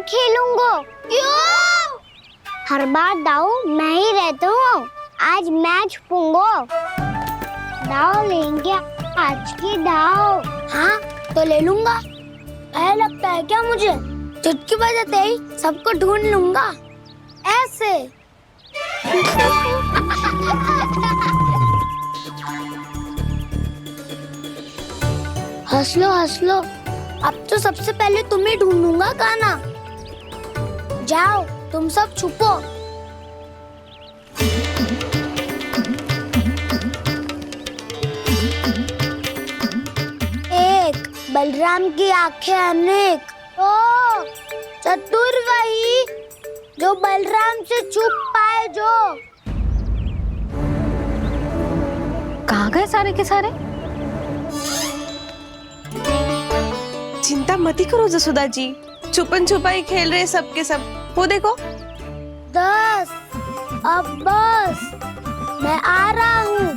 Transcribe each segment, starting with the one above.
खेलूंगा। क्यों? हर बार दाव मैं ही रहता हूँ, आज मैं छुपूंगा। दाव लेंगे आज की दाव। हाँ तो ले लूंगा। ऐसा लगता है क्या मुझे? चुटकी बजाते ही सबको ढूंढ लूंगा ऐसे। हंस लो, अब तो सबसे पहले तुम्हें ढूंढूंगा गाना। जाओ तुम सब छुपो। एक बलराम की आंखें अनेक। ओ चतुर वही जो बलराम से छुप पाए। जो कहाँ गए सारे के सारे? चिंता मती करो जसोदा जी, छुपन छुपाई खेल रहे सब के सब। वो देखो 10 अब बस, मैं आ रहा हूँ।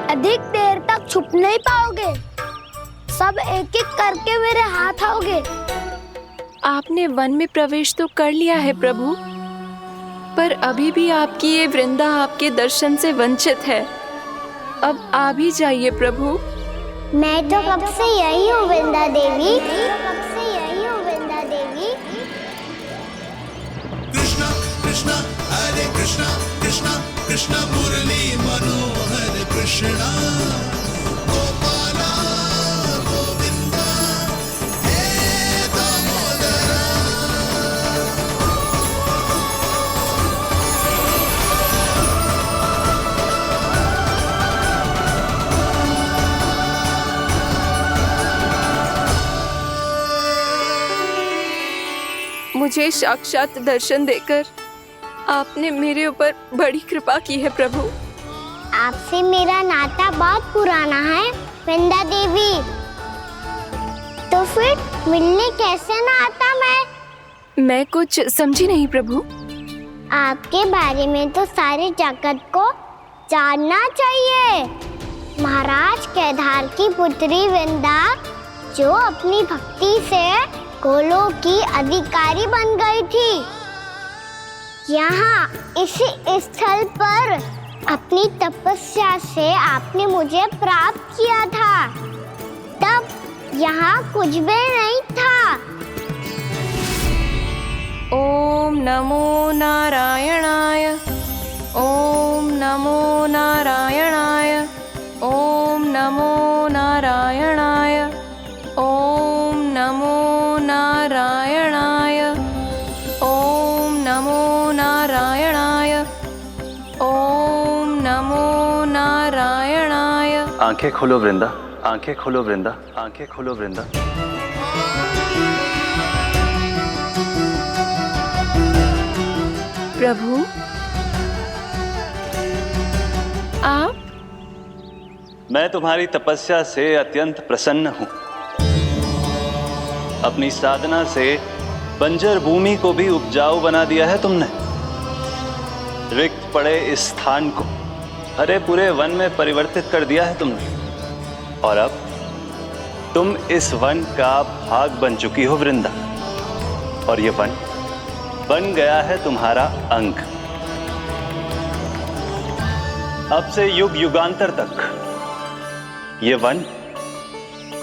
अधिक देर तक छुप नहीं पाओगे, सब एक एक करके मेरे हाथ आओगे। आपने वन में प्रवेश तो कर लिया है प्रभु, पर अभी भी आपकी ये वृंदा आपके दर्शन से वंचित है। अब आप ही जाइए प्रभु। मैं तो कब से यही हूँ वृंदा देवी। कृष्णा कृष्णा हरे कृष्णा कृष्णा कृष्णा मुरली मनोहर कृष्णा गोपाला गोविंदा हे दामोदरा। मुझे साक्षात दर्शन देकर आपने मेरे ऊपर बड़ी कृपा की है प्रभु। आपसे मेरा नाता बहुत पुराना है वृंदा देवी, तो फिर मिलने कैसे ना आता मैं कुछ समझी नहीं प्रभु। आपके बारे में तो सारे जगत को जानना चाहिए। महाराज केदार की पुत्री वृंदा जो अपनी भक्ति से गोलों की अधिकारी बन गई थी, यहाँ इसी स्थल पर अपनी तपस्या से आपने मुझे प्राप्त किया था। तब यहाँ कुछ भी नहीं था। ओम नमो नारायणाय, ओम नमो नारायणाय, ओम नमो नारायणाय, ओम नमो नारायणाय, ओम नमो नारायणाय, ओम नमो नारायणाय। आंखें खोलो वृंदा, आंखें खोलो वृंदा, आंखें खोलो वृंदा। प्रभु आप? मैं तुम्हारी तपस्या से अत्यंत प्रसन्न हूं। अपनी साधना से बंजर भूमि को भी उपजाऊ बना दिया है तुमने। रिक्त पड़े इस स्थान को हरे पूरे वन में परिवर्तित कर दिया है तुमने। और अब तुम इस वन का भाग बन चुकी हो वृंदा, और ये वन बन गया है तुम्हारा अंग। अब से युग युगांतर तक ये वन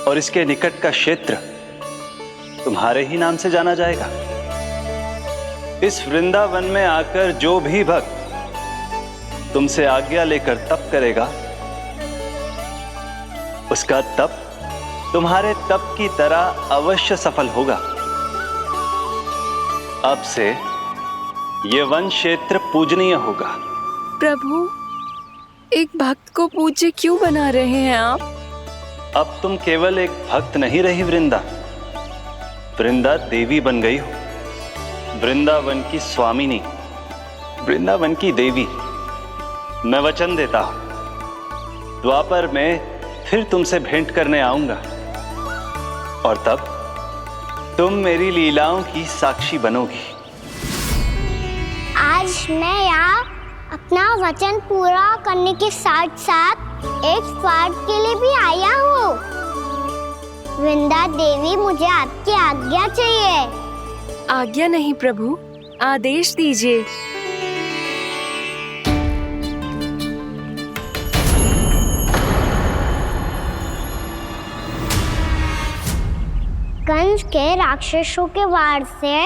और इसके निकट का क्षेत्र तुम्हारे ही नाम से जाना जाएगा। इस वृंदावन में आकर जो भी भक्त तुमसे आज्ञा लेकर तप करेगा, उसका तप तुम्हारे तप की तरह अवश्य सफल होगा। अब से ये वन क्षेत्र पूजनीय होगा। प्रभु एक भक्त को पूज्य क्यों बना रहे हैं आप? अब तुम केवल एक भक्त नहीं रही वृंदा, वृंदा देवी बन गई हो। वृंदावन की स्वामिनी, वृंदावन की देवी। मैं वचन देता हूं, द्वापर में फिर तुमसे भेंट करने आऊंगा, और तब तुम मेरी लीलाओं की साक्षी बनोगी। आज मैं यहाँ अपना वचन पूरा करने के साथ साथ एक स्वार्थ के लिए भी आया हूँ। वृंदा देवी, मुझे आपकी आज्ञा चाहिए। आज्ञा नहीं प्रभु, आदेश दीजिए। कंस के राक्षसों के वार से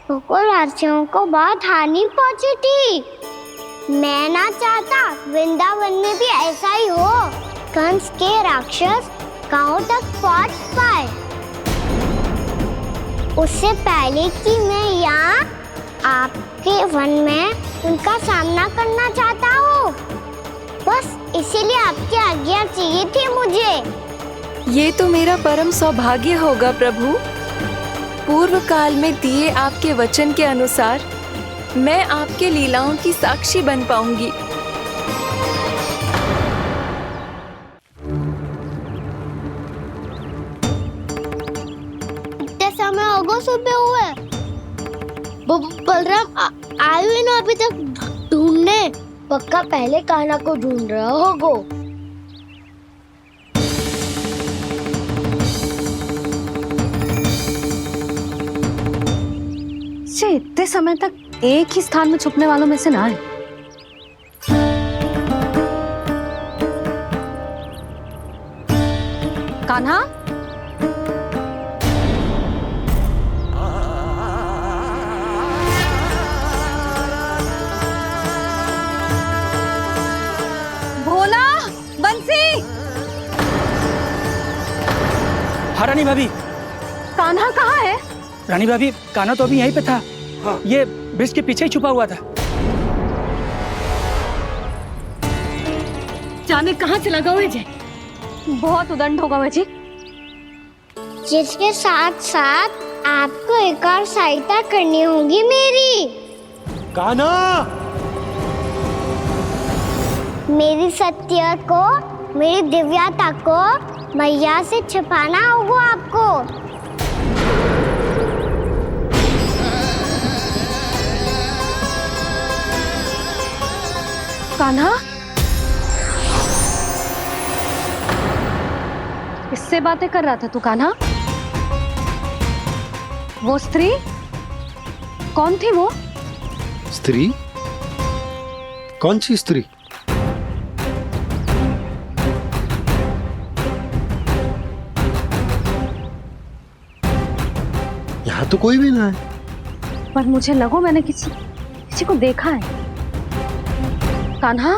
गोकुलवासियों को बहुत हानि पहुंची थी। मैं ना चाहता वृंदावन में भी ऐसा ही हो। कंस के राक्षस गांव तक पहुंच पाए, उससे पहले कि मैं यहाँ आपके वन में उनका सामना करना चाहता हूँ। बस इसीलिए आपकी आज्ञा चाहिए थी मुझे। ये तो मेरा परम सौभाग्य होगा प्रभु। पूर्व काल में दिए आपके वचन के अनुसार मैं आपके लीलाओं की साक्षी बन पाऊंगी। इतने समय होगा सुबह हुए, बलराम आए हुए ना अभी तक ढूंढने। पक्का पहले कान्हा को ढूंढ रहा होगा। इतने समय तक एक ही स्थान में छुपने वालों में से ना है। कान्हा, भोला, बंसी। हाँ रानी भाभी। कान्हा कहाँ है? रानी भाभी, कान्हा तो अभी यहीं पे था। हाँ। ये ब्रिज के पीछे ही छुपा हुआ था। जाने कहाँ चला गया है। बहुत उदंड होगा जी। जिसके साथ साथ आपको एक और सहायता करनी होगी मेरी। कान्हा, मेरी सत्य को, मेरी दिव्यता को मैया से छिपाना होगा आपको। कान्हा, किससे बातें कर रहा था तू कान्हा? वो स्त्री कौन थी? वो स्त्री? कौन सी स्त्री? यहाँ तो कोई भी ना है। पर मुझे लगो मैंने किसी को देखा है। कान्हा,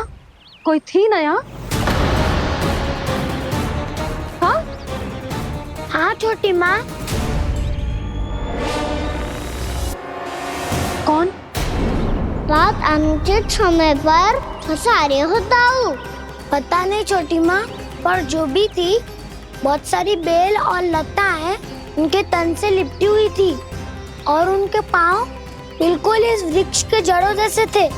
कोई थी ना यहाँ? हाँ? हाँ छोटी माँ। कौन? रात अनुचित समय पर फंसारे होता हूँ। पता नहीं छोटी माँ, पर जो भी थी बहुत सारी बेल और लता है उनके तन से लिपटी हुई थी और उनके पाँव बिल्कुल इस वृक्ष के जड़ों जैसे थे।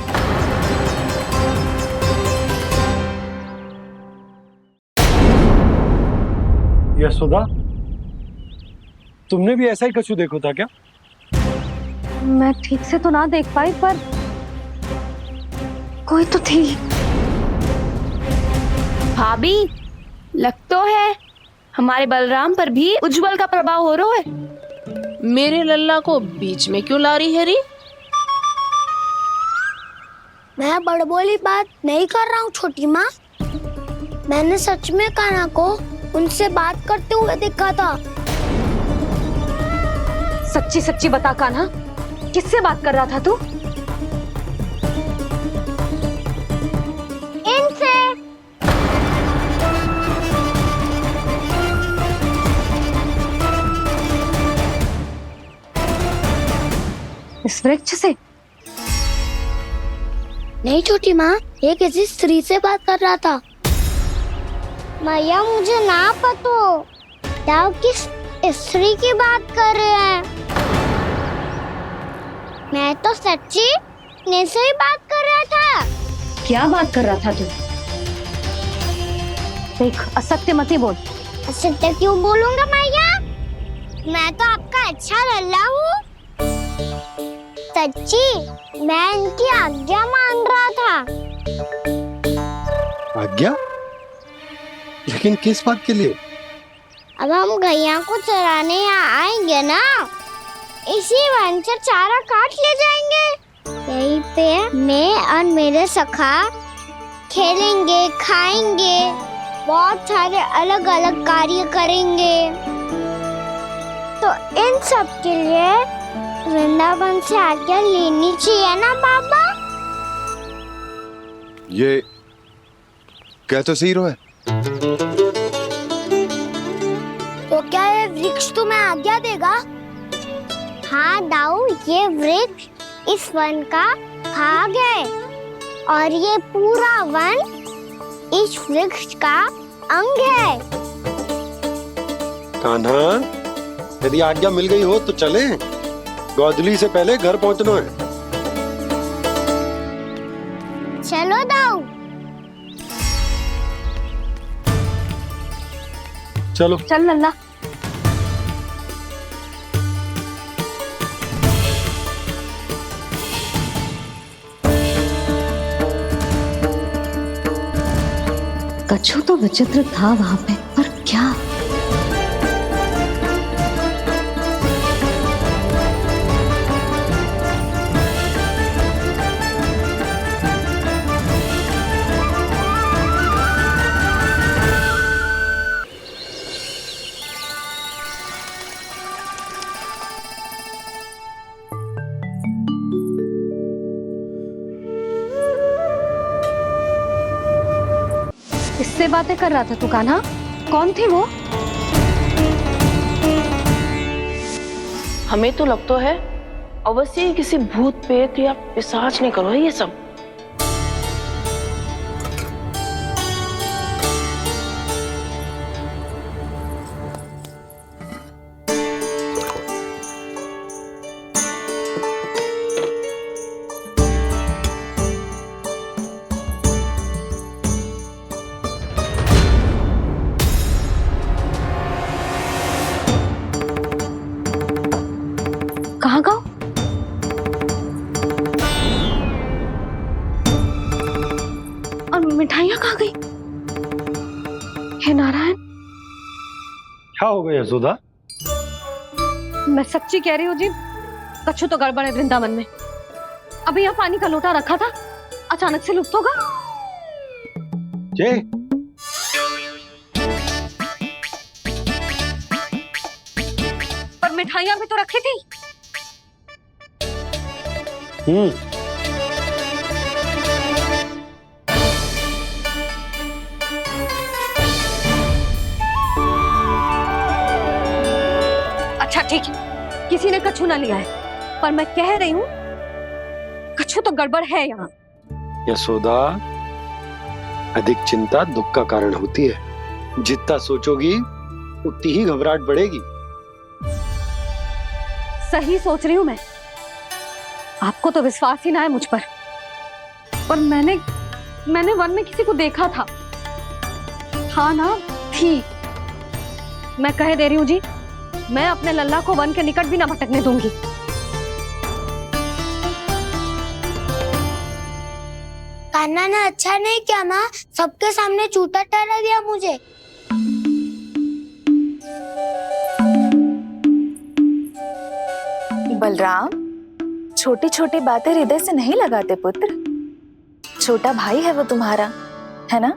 यशोदा, तुमने भी ऐसा ही कछु देखो था क्या? मैं ठीक से तो ना देख पाई, पर कोई तो थी। भाभी, लग तो है हमारे बलराम पर भी उज्जवल का प्रभाव हो रहा है। मेरे लल्ला को बीच में क्यों ला रही है री? मैं बड़बोली बात नहीं कर रहा हूँ छोटी माँ। मैंने सच में कान्हा को उनसे बात करते हुए देखा था। सच्ची सच्ची बता कान्हा, किससे बात कर रहा था तू? इनसे। इस वृक्ष से? नहीं छोटी माँ, ये किसी स्त्री से बात कर रहा था। मैया, मुझे ना पता क्या किस स्त्री की बात कर रहे हैं। मैं तो सच्ची ने से ही बात कर रहा था। क्या बात कर रहा था तू? देख, असत्य मत ही बोल। असत्य क्यों बोलूंगा मैया? मैं तो आपका अच्छा लल्ला हूँ। सच्ची मैं इनकी आज्ञा मान रहा था। आज्ञा? लेकिन किस बात के लिए? अब हम गैया को चराने यहाँ आएंगे ना, इसी वन से चारा काट ले जाएंगे। यहीं पे मैं और मेरे सखा खेलेंगे, खाएंगे, बहुत सारे अलग अलग कार्य करेंगे। तो इन सब के लिए वृंदावन से आज्ञा लेनी चाहिए ना बाबा? ये कह तो सही रहा है। तो क्या ये वृक्ष तुम्हें आज्ञा देगा? हाँ दाऊ, ये वृक्ष इस वन का भाग है और ये पूरा वन इस वृक्ष का अंग है। कान्हा, यदि आज्ञा मिल गई हो तो चले। गोधूली से पहले घर पहुंचना है। चलो दाऊ। चलो। चल लल्ला। कछु तो विचित्र था वहां पे, पर क्या? किससे बातें कर रहा था तू कान्हा? कौन थी वो? हमें तो लगता है अवश्य ही किसी भूत प्रेत या पिशाच ने करो है ये सब। कहाँ गाँव? और मिठाइयाँ कहाँ गई? हे नारायण! क्या हो गया यशोदा? मैं सच्ची कह रही हूँ जी, कछु तो गड़बड़ है वृंदावन में। अभी यहाँ पानी का लोटा रखा था, अचानक से लुप्त होगा। जय, पर मिठाइयाँ भी तो रखी थी। अच्छा ठीक है, किसी ने कछु ना लिया है, पर मैं कह रही हूँ कछु तो गड़बड़ है यहाँ। यशोदा, अधिक चिंता दुख का कारण होती है। जितना सोचोगी उतनी ही घबराहट बढ़ेगी। सही सोच रही हूँ मैं। आपको तो विश्वास ही ना है मुझ पर मैंने वन में किसी को देखा था। हाँ ना, थी। मैं कह दे रही हूँ जी, मैं अपने लल्ला को वन के निकट भी ना भटकने दूंगी। कान्हा ने अच्छा नहीं किया माँ, सबके सामने झूठा ठहरा दिया मुझे। बलराम, छोटी छोटी बातें हृदय से नहीं लगाते पुत्र। छोटा भाई है वो तुम्हारा, है ना?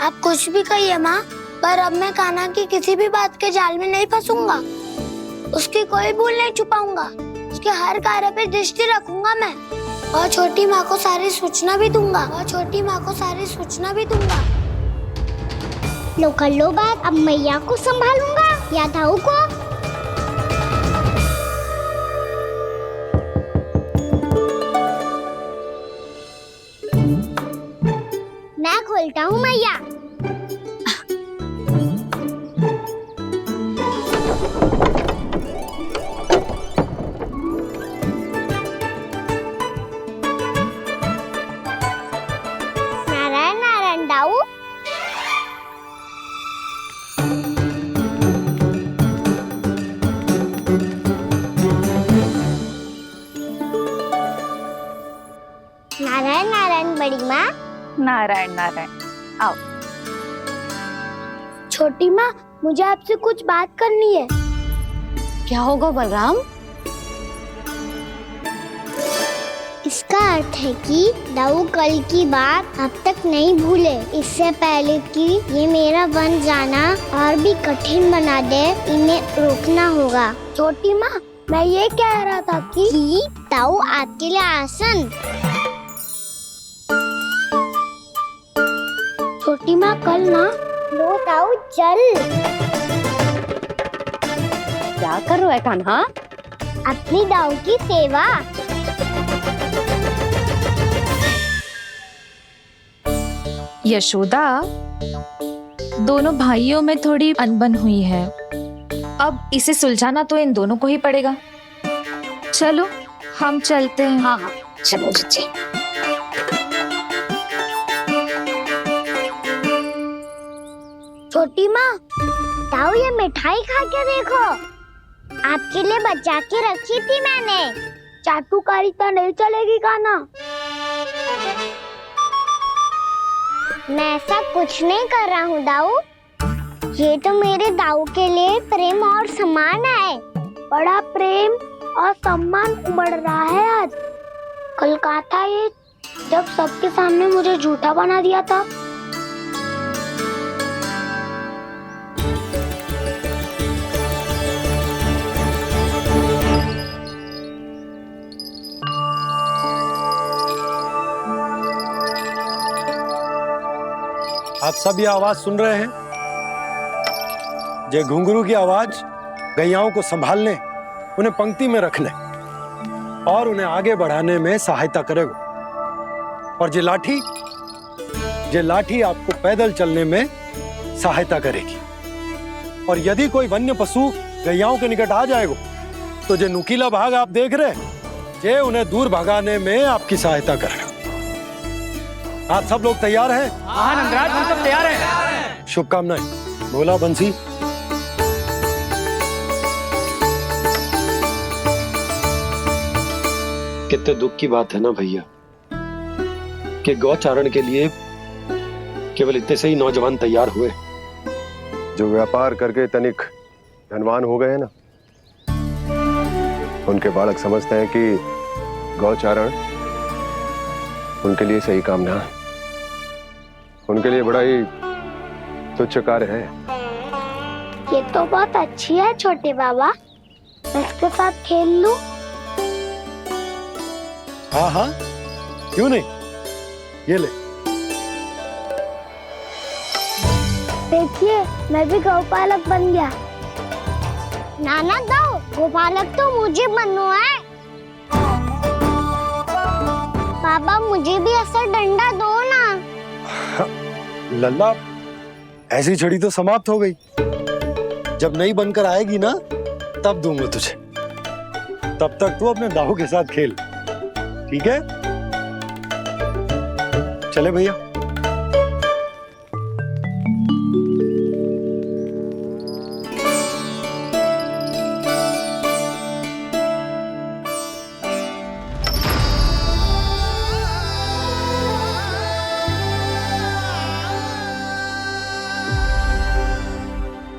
आप कुछ भी कहिए माँ, पर अब मैं कान्हा की किसी भी बात के जाल में नहीं फंसूंगा। उसकी कोई भूल नहीं छुपाऊंगा। उसके हर कार्य पे दृष्टि रखूंगा मैं, और छोटी माँ को सारी सूचना भी दूंगा। लो कर लो बात, अब मैया को संभालूंगा या दाऊ को। मैं खोलता हूँ मैया। नारायण नारायण दाऊ। नारायण नारायण बड़ी माँ। नारायण नारायण। आओ। छोटी माँ, मुझे आपसे कुछ बात करनी है। क्या होगा बलराम? इसका अर्थ है कि दाऊ कल की बात अब तक नहीं भूले। इससे पहले कि ये मेरा वन जाना और भी कठिन बना दे, इन्हें रोकना होगा। छोटी माँ, मैं ये कह रहा था कि दाऊ आपके लिए आसन। छोटी माँ, कल ना लो दाऊ चल। क्या कर रहा है कान्हा? अपनी दाऊ की सेवा। यशोदा, दोनों भाइयों में थोड़ी अनबन हुई है। अब इसे सुलझाना तो इन दोनों को ही पड़ेगा। चलो हम चलते हैं। हाँ हाँ, चलो जी। छोटी माँ, दाऊ ये मिठाई खा के देखो। आपके लिए बचा के रखी थी मैंने। चाटुकारिता नहीं चलेगी कान्हा। मैं ऐसा कुछ नहीं कर रहा हूँ दाऊ। ये तो मेरे दाऊ के लिए प्रेम और सम्मान है। बड़ा प्रेम और सम्मान उमड़ रहा है आज। कल कहा था ये, जब सबके सामने मुझे झूठा बना दिया था। आप सब ये आवाज सुन रहे हैं? ये घुंघरू की आवाज गैयाओं को संभालने, उन्हें पंक्ति में रखने और उन्हें आगे बढ़ाने में सहायता करेगा। और ये लाठी आपको पैदल चलने में सहायता करेगी। और यदि कोई वन्य पशु गैयाओं के निकट आ जाएगा तो ये नुकीला भाग आप देख रहे हैं, ये उन्हें दूर भगाने में आपकी सहायता करेगा। आप सब लोग तैयार हैं? हाँ नंदराज, हम सब तैयार हैं। शुभकामनाएं। बोला बंसी। कितने दुख की बात है ना भैया कि गौचारण के लिए केवल इतने से ही नौजवान तैयार हुए। जो व्यापार करके तनिक धनवान हो गए ना, उनके बालक समझते हैं कि गौचारण उनके लिए सही काम ना है। उनके लिए बड़ा ही तुच्छ कार्य है। ये तो बहुत अच्छी है छोटे बाबा, मैं इसके साथ खेल लूं? हाँ हाँ, क्यों नहीं। ये ले। देखिए, मैं भी गौपालक बन गया। नाना दाऊ, गौपालक तो मुझे बनना है। बाबा, मुझे भी ऐसा डंडा दो ना। लल्ला, ऐसी छड़ी तो समाप्त हो गई। जब नई बनकर आएगी ना, तब दूंगा तुझे। तब तक तू अपने दाऊ के साथ खेल, ठीक है? चले भैया।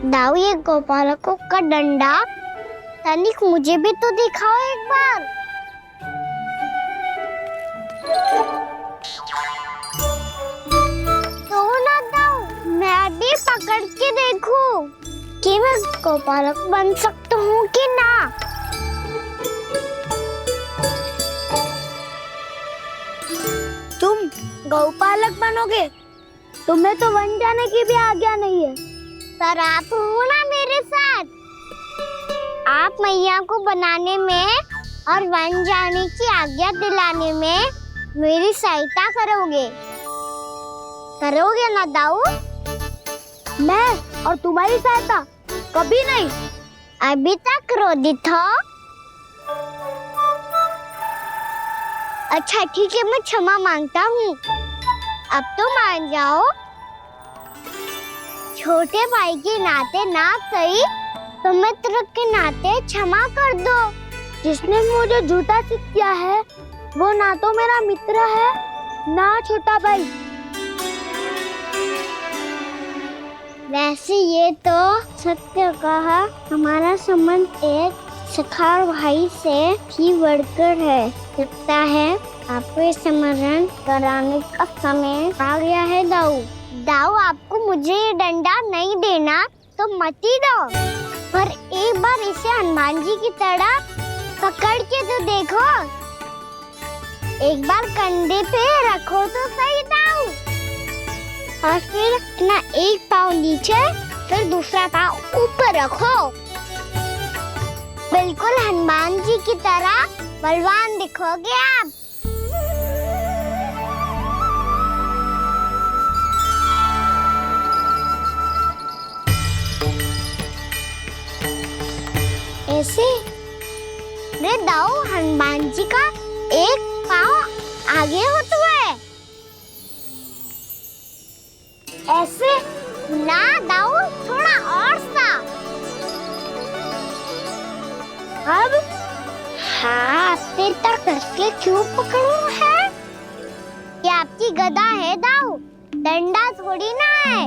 दाऊ, ये गोपालकों का डंडा तनिक मुझे भी तो दिखाओ एक बार। तो ना दाऊ, मैं भी पकड़ के देखूं कि मैं गोपालक बन सकता हूँ कि ना। तुम गौपालक बनोगे? तुम्हें तो वन जाने की भी आज्ञा नहीं है। पर आप हो ना मेरे साथ। आप मैया को बनाने में और वन जाने की आज्ञा दिलाने में मेरी सहायता करोगे ना दाऊ? मैं और तुम्हारी सहायता कभी नहीं। अभी तक क्रोधित हो? अच्छा ठीक है, मैं क्षमा मांगता हूँ। अब तो मान जाओ। छोटे भाई के नाते ना सही तो मित्र के नाते क्षमा कर दो। जिसने मुझे झूठा सिद्ध किया है वो ना तो मेरा मित्र है ना छोटा भाई। वैसे ये तो सत्य कहा, हमारा संबंध एक सखा भाई से भी बढ़कर है। लगता है आपको स्मरण कराने का समय आ गया है दाऊ। दाऊ, आपको मुझे ये डंडा नहीं देना तो मत ही दो, पर एक बार इसे हनुमान जी की तरह पकड़ के तो देखो। एक बार कंधे पे रखो तो सही दाऊ, और फिर अपना एक पाँव नीचे फिर दूसरा पाँव ऊपर रखो। बिल्कुल हनुमान जी की तरह बलवान दिखोगे आप। ऐसे रे दाऊ, हनुमान जी का एक पाँव आगे होता है। ऐसे ना दाऊ, थोड़ा और सा। अब हाथ तक कसके क्यों पकड़ू है? ये आपकी गदा है दाऊ, डंडा थोड़ी ना है।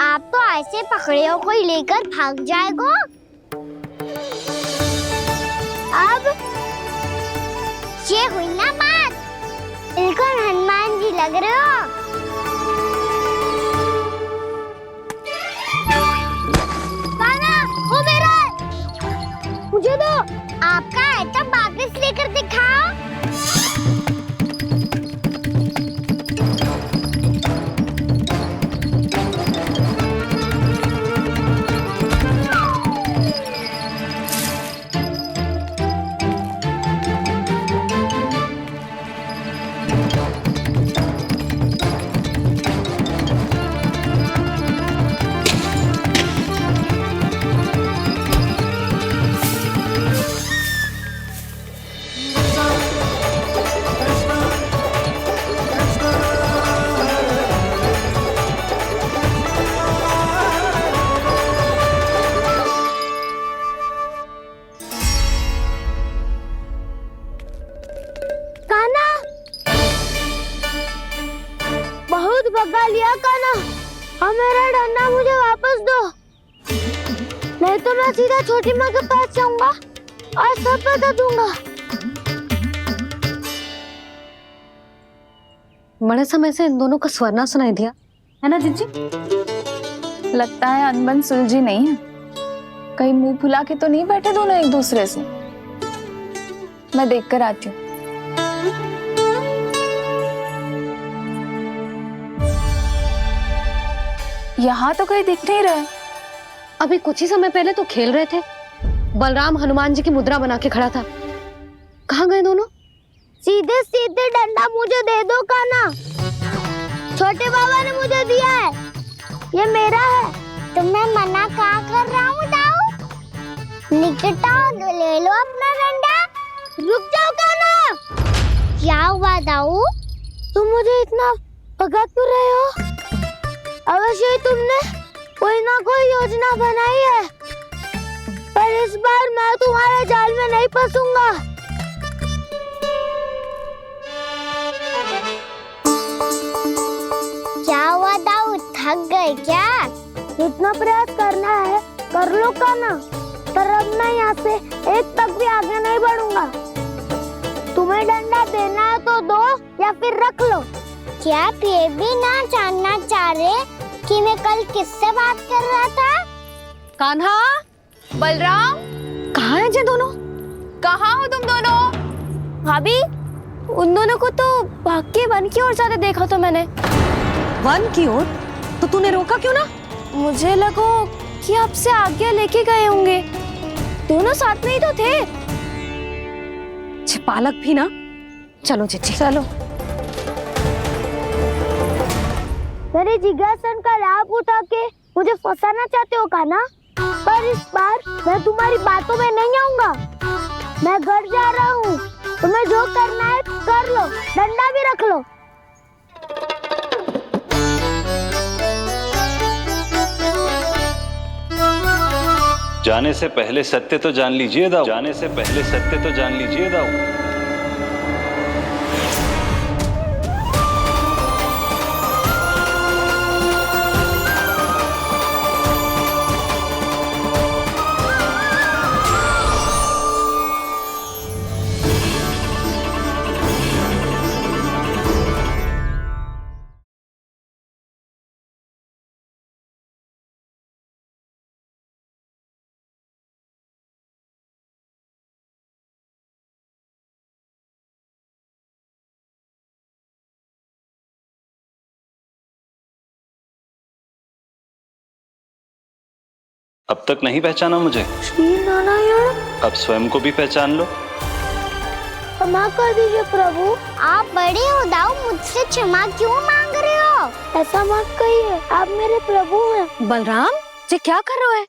आप तो ऐसे पकड़े हो कोई लेकर भाग जाएगा। अब ये हुई ना बात, बिल्कुल हनुमान जी लग रहे हो। कान्हा, वो मेरा है। मुझे दो। आपका आइटम वापस लेकर दिखाओ। भगा लिया कान्हा, अब मेरा डंडा मुझे वापस दो, नहीं तो मैं सीधा छोटी माँ के पास जाऊंगा और सब बता दूंगा। बड़े समय से इन दोनों का स्वर ना सुनाई दिया, है ना जीजी? लगता है अनबन सुलझी नहीं है। कहीं मुंह फुला के तो नहीं बैठे दोनों एक दूसरे से। मैं देख कर आती हूँ। यहाँ तो कहीं दिख नहीं रहा। अभी कुछ ही समय पहले तो खेल रहे थे। बलराम हनुमान जी की मुद्रा बना के खड़ा था। कहाँ गए दोनों? सीधे सीधे डंडा मुझे दे दो कान्हा, छोटे बाबा ने मुझे दिया है, ये मेरा है। तुम्हें मना कहाँ कर रहा हूँ दाऊ? निकट आओ, ले लो अपना डंडा। रुक जाओ कान्हा। क्या हुआ दाऊ? तुम मुझे इतना भगा क्यों रहे हो? अवश्य ही तुमने कोई ना कोई योजना बनाई है, पर इस बार मैं तुम्हारे जाल में नहीं फंसूंगा। क्या हुआ दाऊ, थक गए क्या? जितना प्रयास करना है कर लो कान्हा, पर अब मैं यहाँ से एक तक भी आगे नहीं बढ़ूंगा। तुम्हें डंडा देना है तो दो या फिर रख लो। क्या आप ये भी ना जानना चाह रहे कि मैं कल किससे बात कर रहा था? कान्हा, बलराम, कहाँ हैं ये दोनों? कहाँ हो तुम दोनों? भाभी, उन दोनों को तो भाग के वन की ओर जाते देखा तो मैंने। वन की ओर? तो तूने रोका क्यों ना? मुझे लगा कि आपसे आज्ञा लेके गए होंगे। दोनों साथ में ही तो थे। पालक भी ना। चलो जीजी, चलो। मेरे जिज्ञासन का लाभ उठा के मुझे फंसाना चाहते हो कान्हा, पर इस बार मैं तुम्हारी बातों में नहीं आऊंगा। मैं घर जा रहा हूँ, तुम्हें जो करना है कर लो, डंडा भी रख लो। जाने से पहले सत्य तो जान लीजिए दाऊ। जाने से पहले सत्य तो जान लीजिए दाऊ। अब तक नहीं पहचाना मुझे? श्री नारायण। अब स्वयं को भी पहचान लो। क्षमा कर दीजिए प्रभु। आप बड़े उदाऊ मुझसे क्षमा क्यों मांग रहे हो? ऐसा मत कहिए, आप मेरे प्रभु हैं। बलराम, ये क्या कर रहे हो?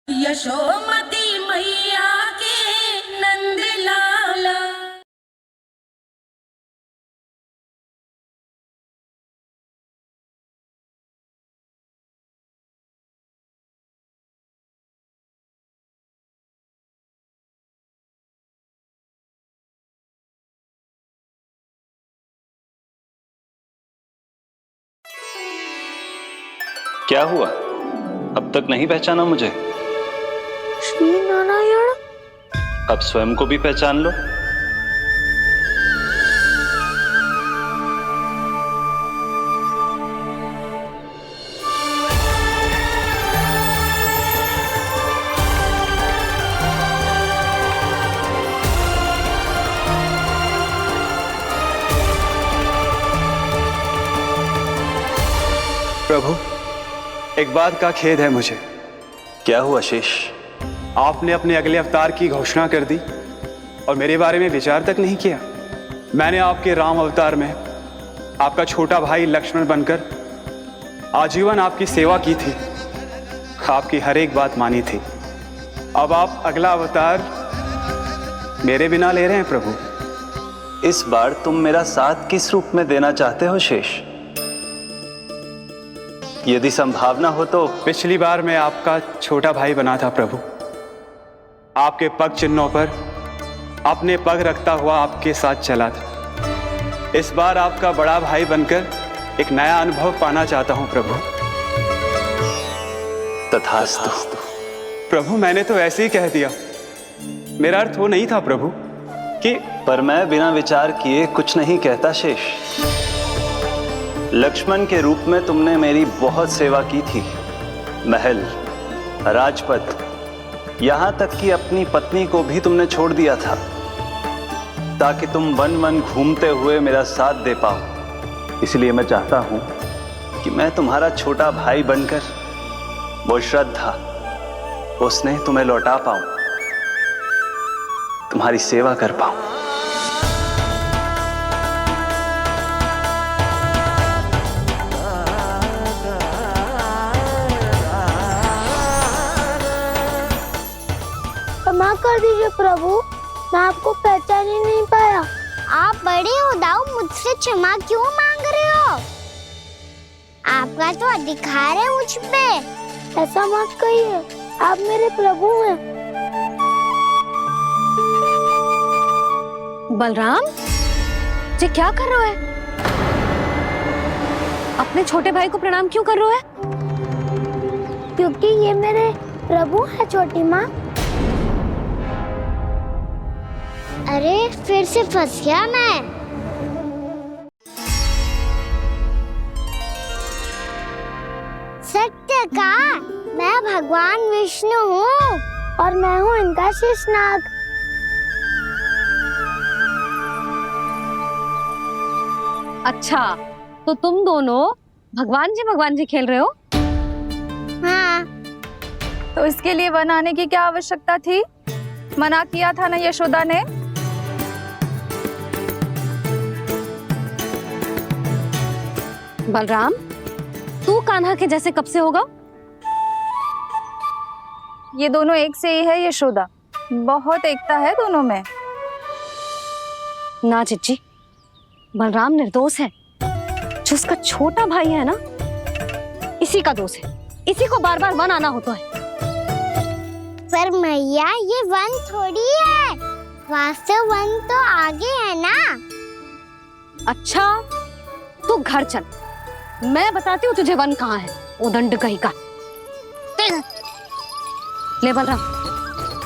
यशोमती मैया के नंद लाला। क्या हुआ? अब तक नहीं पहचाना मुझे? श्री नारायण। अब स्वयं को भी पहचान लो। प्रभु, एक बात का खेद है मुझे। क्या हुआ शेष? आपने अपने अगले अवतार की घोषणा कर दी और मेरे बारे में विचार तक नहीं किया। मैंने आपके राम अवतार में आपका छोटा भाई लक्ष्मण बनकर आजीवन आपकी सेवा की थी, आपकी हर एक बात मानी थी। अब आप अगला अवतार मेरे बिना ले रहे हैं प्रभु। इस बार तुम मेरा साथ किस रूप में देना चाहते हो शेष? यदि संभावना हो तो। पिछली बार मैं आपका छोटा भाई बना था प्रभु, आपके पग चिन्हों पर अपने पग रखता हुआ आपके साथ चला था। इस बार आपका बड़ा भाई बनकर एक नया अनुभव पाना चाहता हूं प्रभु। तथास्तु। प्रभु, मैंने तो ऐसे ही कह दिया, मेरा अर्थ वो नहीं था प्रभु कि। पर मैं बिना विचार किए कुछ नहीं कहता शेष। लक्ष्मण के रूप में तुमने मेरी बहुत सेवा की थी। महल, राजपथ, यहां तक कि अपनी पत्नी को भी तुमने छोड़ दिया था ताकि तुम वन वन घूमते हुए मेरा साथ दे पाओ। इसलिए मैं चाहता हूं कि मैं तुम्हारा छोटा भाई बनकर वो श्रद्धा, वो स्नेह तुम्हें लौटा पाऊं, तुम्हारी सेवा कर पाऊं। क्षमा कर दीजिए प्रभु, मैं आपको पहचान ही नहीं पाया। आप बड़े उदाऊ मुझसे क्षमा क्यों मांग रहे हो? आपका तो अधिकार है मुझ पे। ऐसा मत कहिए, आप मेरे प्रभु हैं। बलराम, ये क्या कर रहे हो? अपने छोटे भाई को प्रणाम क्यों कर रहे हो? क्योंकि ये मेरे प्रभु है छोटी माँ। अरे फिर से फंस गया मैं। सत्य का, मैं भगवान विष्णु हूँ और मैं हूँ इनका शेषनाग। अच्छा, तो तुम दोनों भगवान जी खेल रहे हो? हाँ। तो इसके लिए वन आने की क्या आवश्यकता थी? मना किया था ना यशोदा ने। बलराम, तू कान्हा के जैसे कब से होगा? ये दोनों एक से ही है यशोदा, बहुत एकता है दोनों में। ना चिच्ची, बलराम निर्दोष है। जो उसका छोटा भाई है ना, इसी का दोष है। इसी को बार बार वन आना होता है। पर मैया, ये वन थोड़ी है, वास्तव वन तो आगे है ना। अच्छा, तू घर चल, मैं बताती हूँ तुझे वन कहाँ है। उदंड कहीं का। ले बलराम,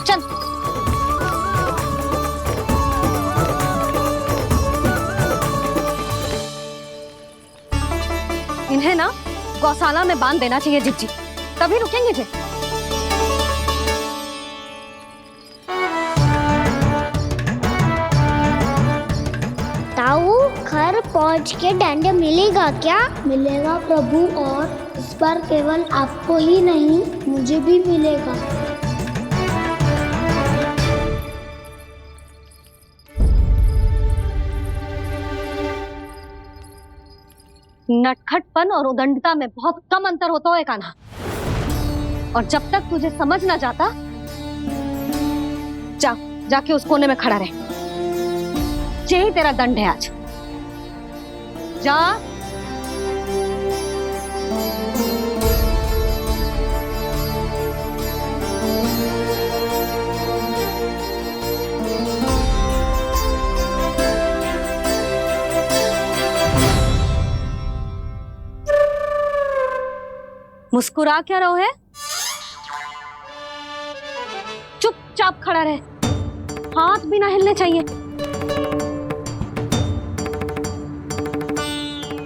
चल। इन इन्हें ना गौशाला में बांध देना चाहिए जिज्जी, तभी रुकेंगे जी। ताऊ, घर पहुंच के दंड मिलेगा क्या? मिलेगा प्रभु, और इस बार केवल आपको ही नहीं मुझे भी मिलेगा। नटखटपन और उदंडता में बहुत कम अंतर होता है कान्हा, और जब तक तुझे समझ ना जाता, जाके उस कोने में खड़ा रहे। यही तेरा दंड है आज। जा। मुस्कुरा क्या रहो है? चुपचाप खड़ा रहे, हाथ भी ना हिलने चाहिए।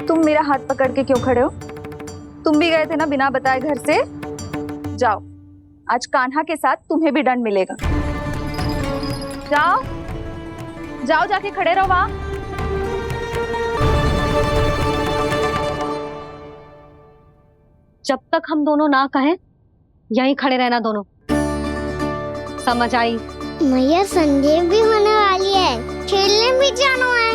तुम मेरा हाथ पकड़ के क्यों खड़े हो? तुम भी गए थे ना बिना बताए घर से। जाओ, आज कान्हा के साथ तुम्हें भी दंड मिलेगा। जाओ जाओ, जाके खड़े रहो वहां। जब तक हम दोनों ना कहें, यहीं खड़े रहना दोनों। समझ आई? मैया, संध्या भी होने वाली है, खेलने भी जाना है।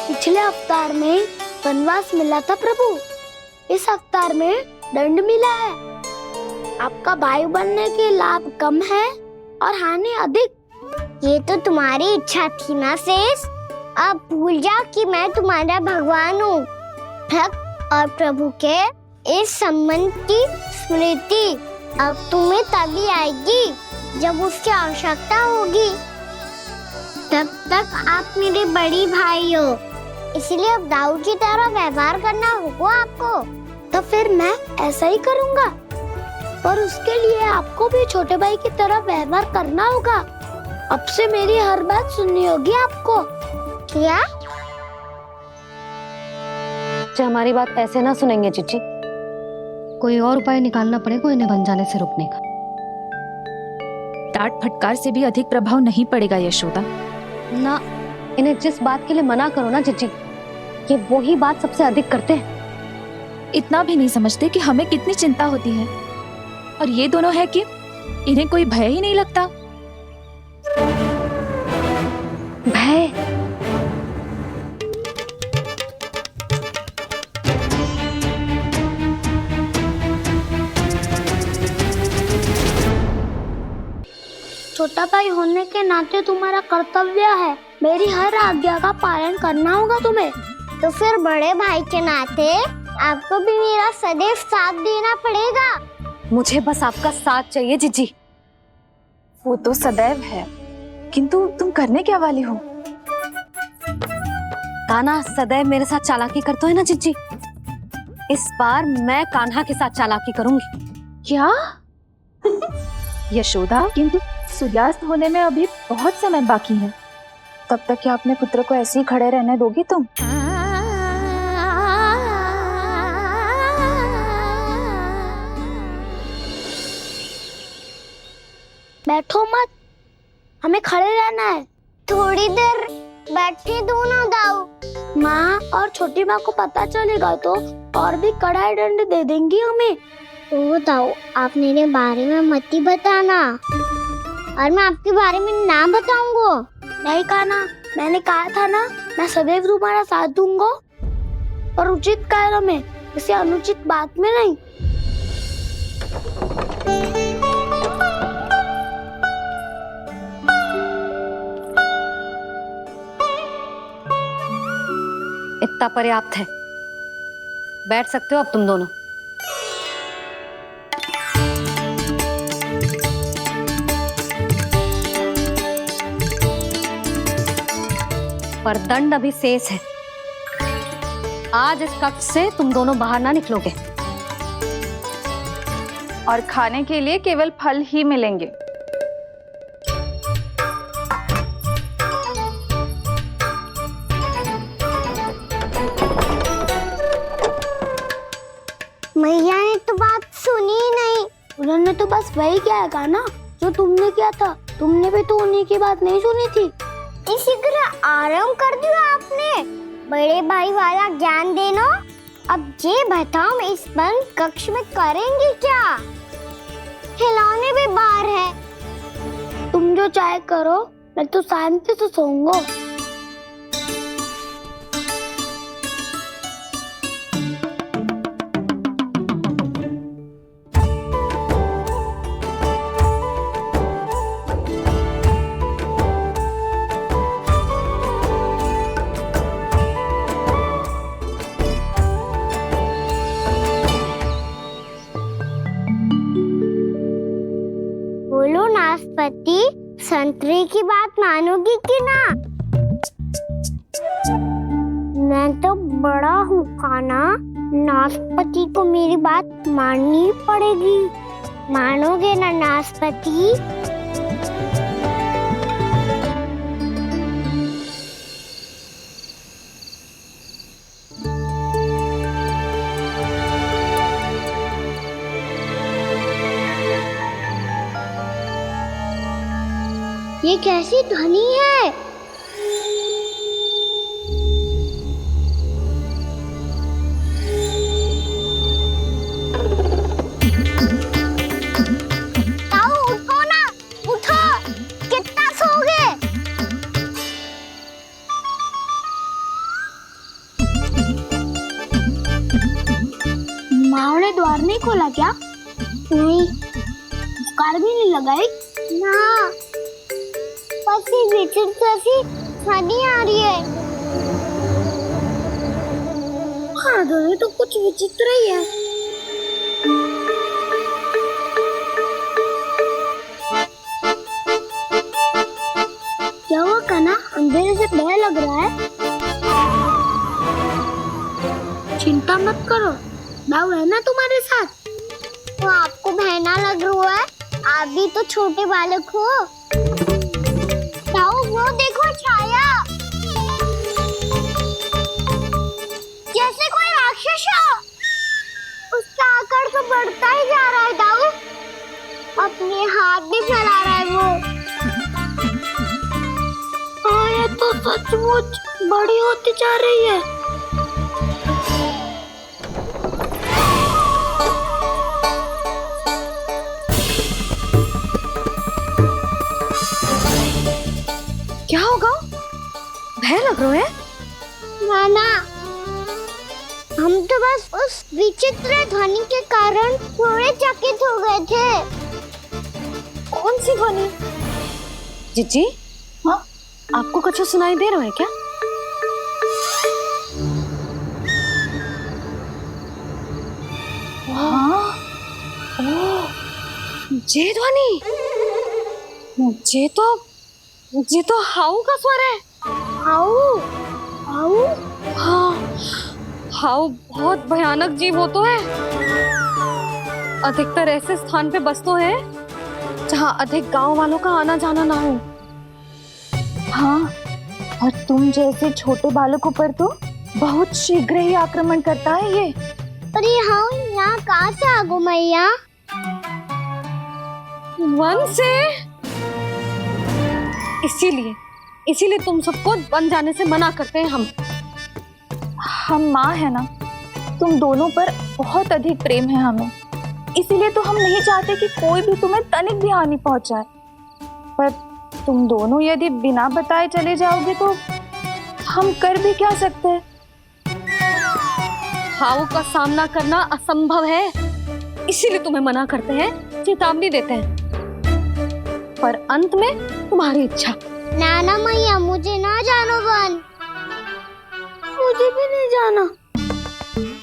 पिछले अवतार में वनवास मिला था प्रभु, इस अवतार में दंड मिला है। आपका भाई बनने के लाभ कम है और हानि अधिक। ये तो तुम्हारी इच्छा थी ना शेष। अब भूल जा कि मैं तुम्हारा भगवान हूँ। भक्त और प्रभु के इस संबंध की स्मृति अब तुम्हें तभी आएगी जब उसकी आवश्यकता होगी। तब तक आप मेरे बड़ी भाई हो, इसलिए अब दाऊ की तरह व्यवहार करना होगा आपको। तो फिर मैं ऐसा ही करूँगा, पर उसके लिए आपको भी छोटे भाई की तरह व्यवहार करना होगा। अब से मेरी हर बात सुननी होगी आपको। क्या? जो हमारी बात ऐसे ना सुनेंगे चिच्ची, कोई और उपाय निकालना पड़ेगा इन्हें बन जाने से रुकने का। डांट फटकार से भी अधिक प्रभाव नहीं पड़ेगा यशोदा। ना, इन्हें जिस बात के लिए मना करो ना चिच्ची, ये वही बात सबसे अधिक करते हैं। इतना भी नहीं समझते कि हमें कितनी चिंता होती है, और ये दोनों है कि इन्हें कोई भय ही नहीं लगता। भय? छोटा भाई होने के नाते तुम्हारा कर्तव्य है, मेरी हर आज्ञा का पालन करना होगा तुम्हें। तो फिर बड़े भाई के नाते आपको भी मेरा सदैव साथ देना पड़ेगा। मुझे बस आपका साथ चाहिए जिज्जी। वो तो सदैव है, किंतु तुम करने क्या वाली हो? कान्हा सदैव मेरे साथ चालाकी करता है ना जिज्जी, इस बार मैं कान्हा के साथ चालाकी करूंगी। क्या? यशोदा, किंतु सूर्यास्त होने में अभी बहुत समय बाकी है। तब तक क्या अपने पुत्र को ऐसे ही खड़े रहने दोगी तुम? बैठो मत, हमें खड़े रहना है। थोड़ी देर बैठे दोनों दाऊ। माँ और छोटी माँ को पता चलेगा तो और भी कड़ा दंड दे देंगी हमें। ओ दाऊ, आप मेरे बारे में मत ही बताना, और मैं आपके बारे में ना बताऊंगा। नहीं कान्हा, मैंने कहा था ना, मैं सदैव तुम्हारा साथ दूंगा, और उचित कार्य में, किसी अनुचित बात में नहीं। इतना पर्याप्त है, बैठ सकते हो अब तुम दोनों। पर दंड अभी शेष है। आज इस कक्ष से तुम दोनों बाहर ना निकलोगे, और खाने के लिए केवल फल ही मिलेंगे। मुझे तो बस वही किया ना जो तुमने किया था। तुमने भी तो उन्हीं की बात नहीं सुनी थी। इसी तरह आराम कर दिया आपने। बड़े भाई वाला ज्ञान देना। अब ये बताओ हम इस बंद कक्ष में करेंगे क्या? खिलौने भी बाहर है। तुम जो चाहे करो, मैं तो शांति से सोऊंगा। बोलो नाशपाती, संतरे की बात मानोगी कि ना? मैं तो बड़ा हूँ काना, नाशपाती को मेरी बात माननी पड़ेगी। मानोगे ना नाशपाती? ये कैसी ध्वनि है? ताऊ उठो ना, उठो। कितना सोओगे? माँ ने द्वार नहीं खोला क्या? नहीं। कार भी नहीं लगाई? ना। ध्वनि आ रही है। हाँ, ध्वनि तो कुछ विचित्र ही है। क्या हुआ काना? अंधेरे से डर लग रहा है। चिंता मत करो, दाऊ है ना तुम्हारे साथ। तो आपको बहना लग रहा है? आप भी तो छोटे बालक हो। वो देखो छाया, जैसे कोई राक्षस हो। उसका आकार तो बढ़ता ही जा रहा है दाऊ। अपने हाथ भी फैला रहा है वो। हाँ, ये तो सचमुच बड़ी होती जा रही है। क्या होगा? भय लग रहा है? नाना, हम तो बस उस विचित्र ध्वनि के कारण थोड़े चकित हो गए थे। कौन सी ध्वनि? जीजी, हाँ, आपको कुछ सुनाई दे रहा है क्या? हाँ, ओह, ये ध्वनि, ये तो हाउ का स्वर है। हाउ? हाउ? हाँ, हाउ बहुत भयानक जीव हो तो है। अधिकतर ऐसे स्थान पे बसते हैं जहाँ अधिक गांव वालों का आना जाना ना हो। हाँ, और तुम जैसे छोटे बालकों पर तो बहुत शीघ्र ही आक्रमण करता है ये। पर ये हाउ यहाँ कहाँ से आ गो मैया? वन से। इसीलिए तुम सबको वन जाने से मना करते हैं हम माँ है ना, तुम दोनों पर बहुत अधिक प्रेम है हमें। इसीलिए तो हम नहीं चाहते कि कोई भी तुम्हें तनिक भी हानि पहुंचाए। पर तुम दोनों यदि बिना बताए चले जाओगे तो हम कर भी क्या सकते हैं? हाउ का सामना करना असंभव है, इसीलिए तुम्हें मना करते हैं, चेतावनी देते हैं। पर अंत में तुम्हारी इच्छा। नाना मैया, मुझे ना जानो वन। मुझे भी नहीं जाना।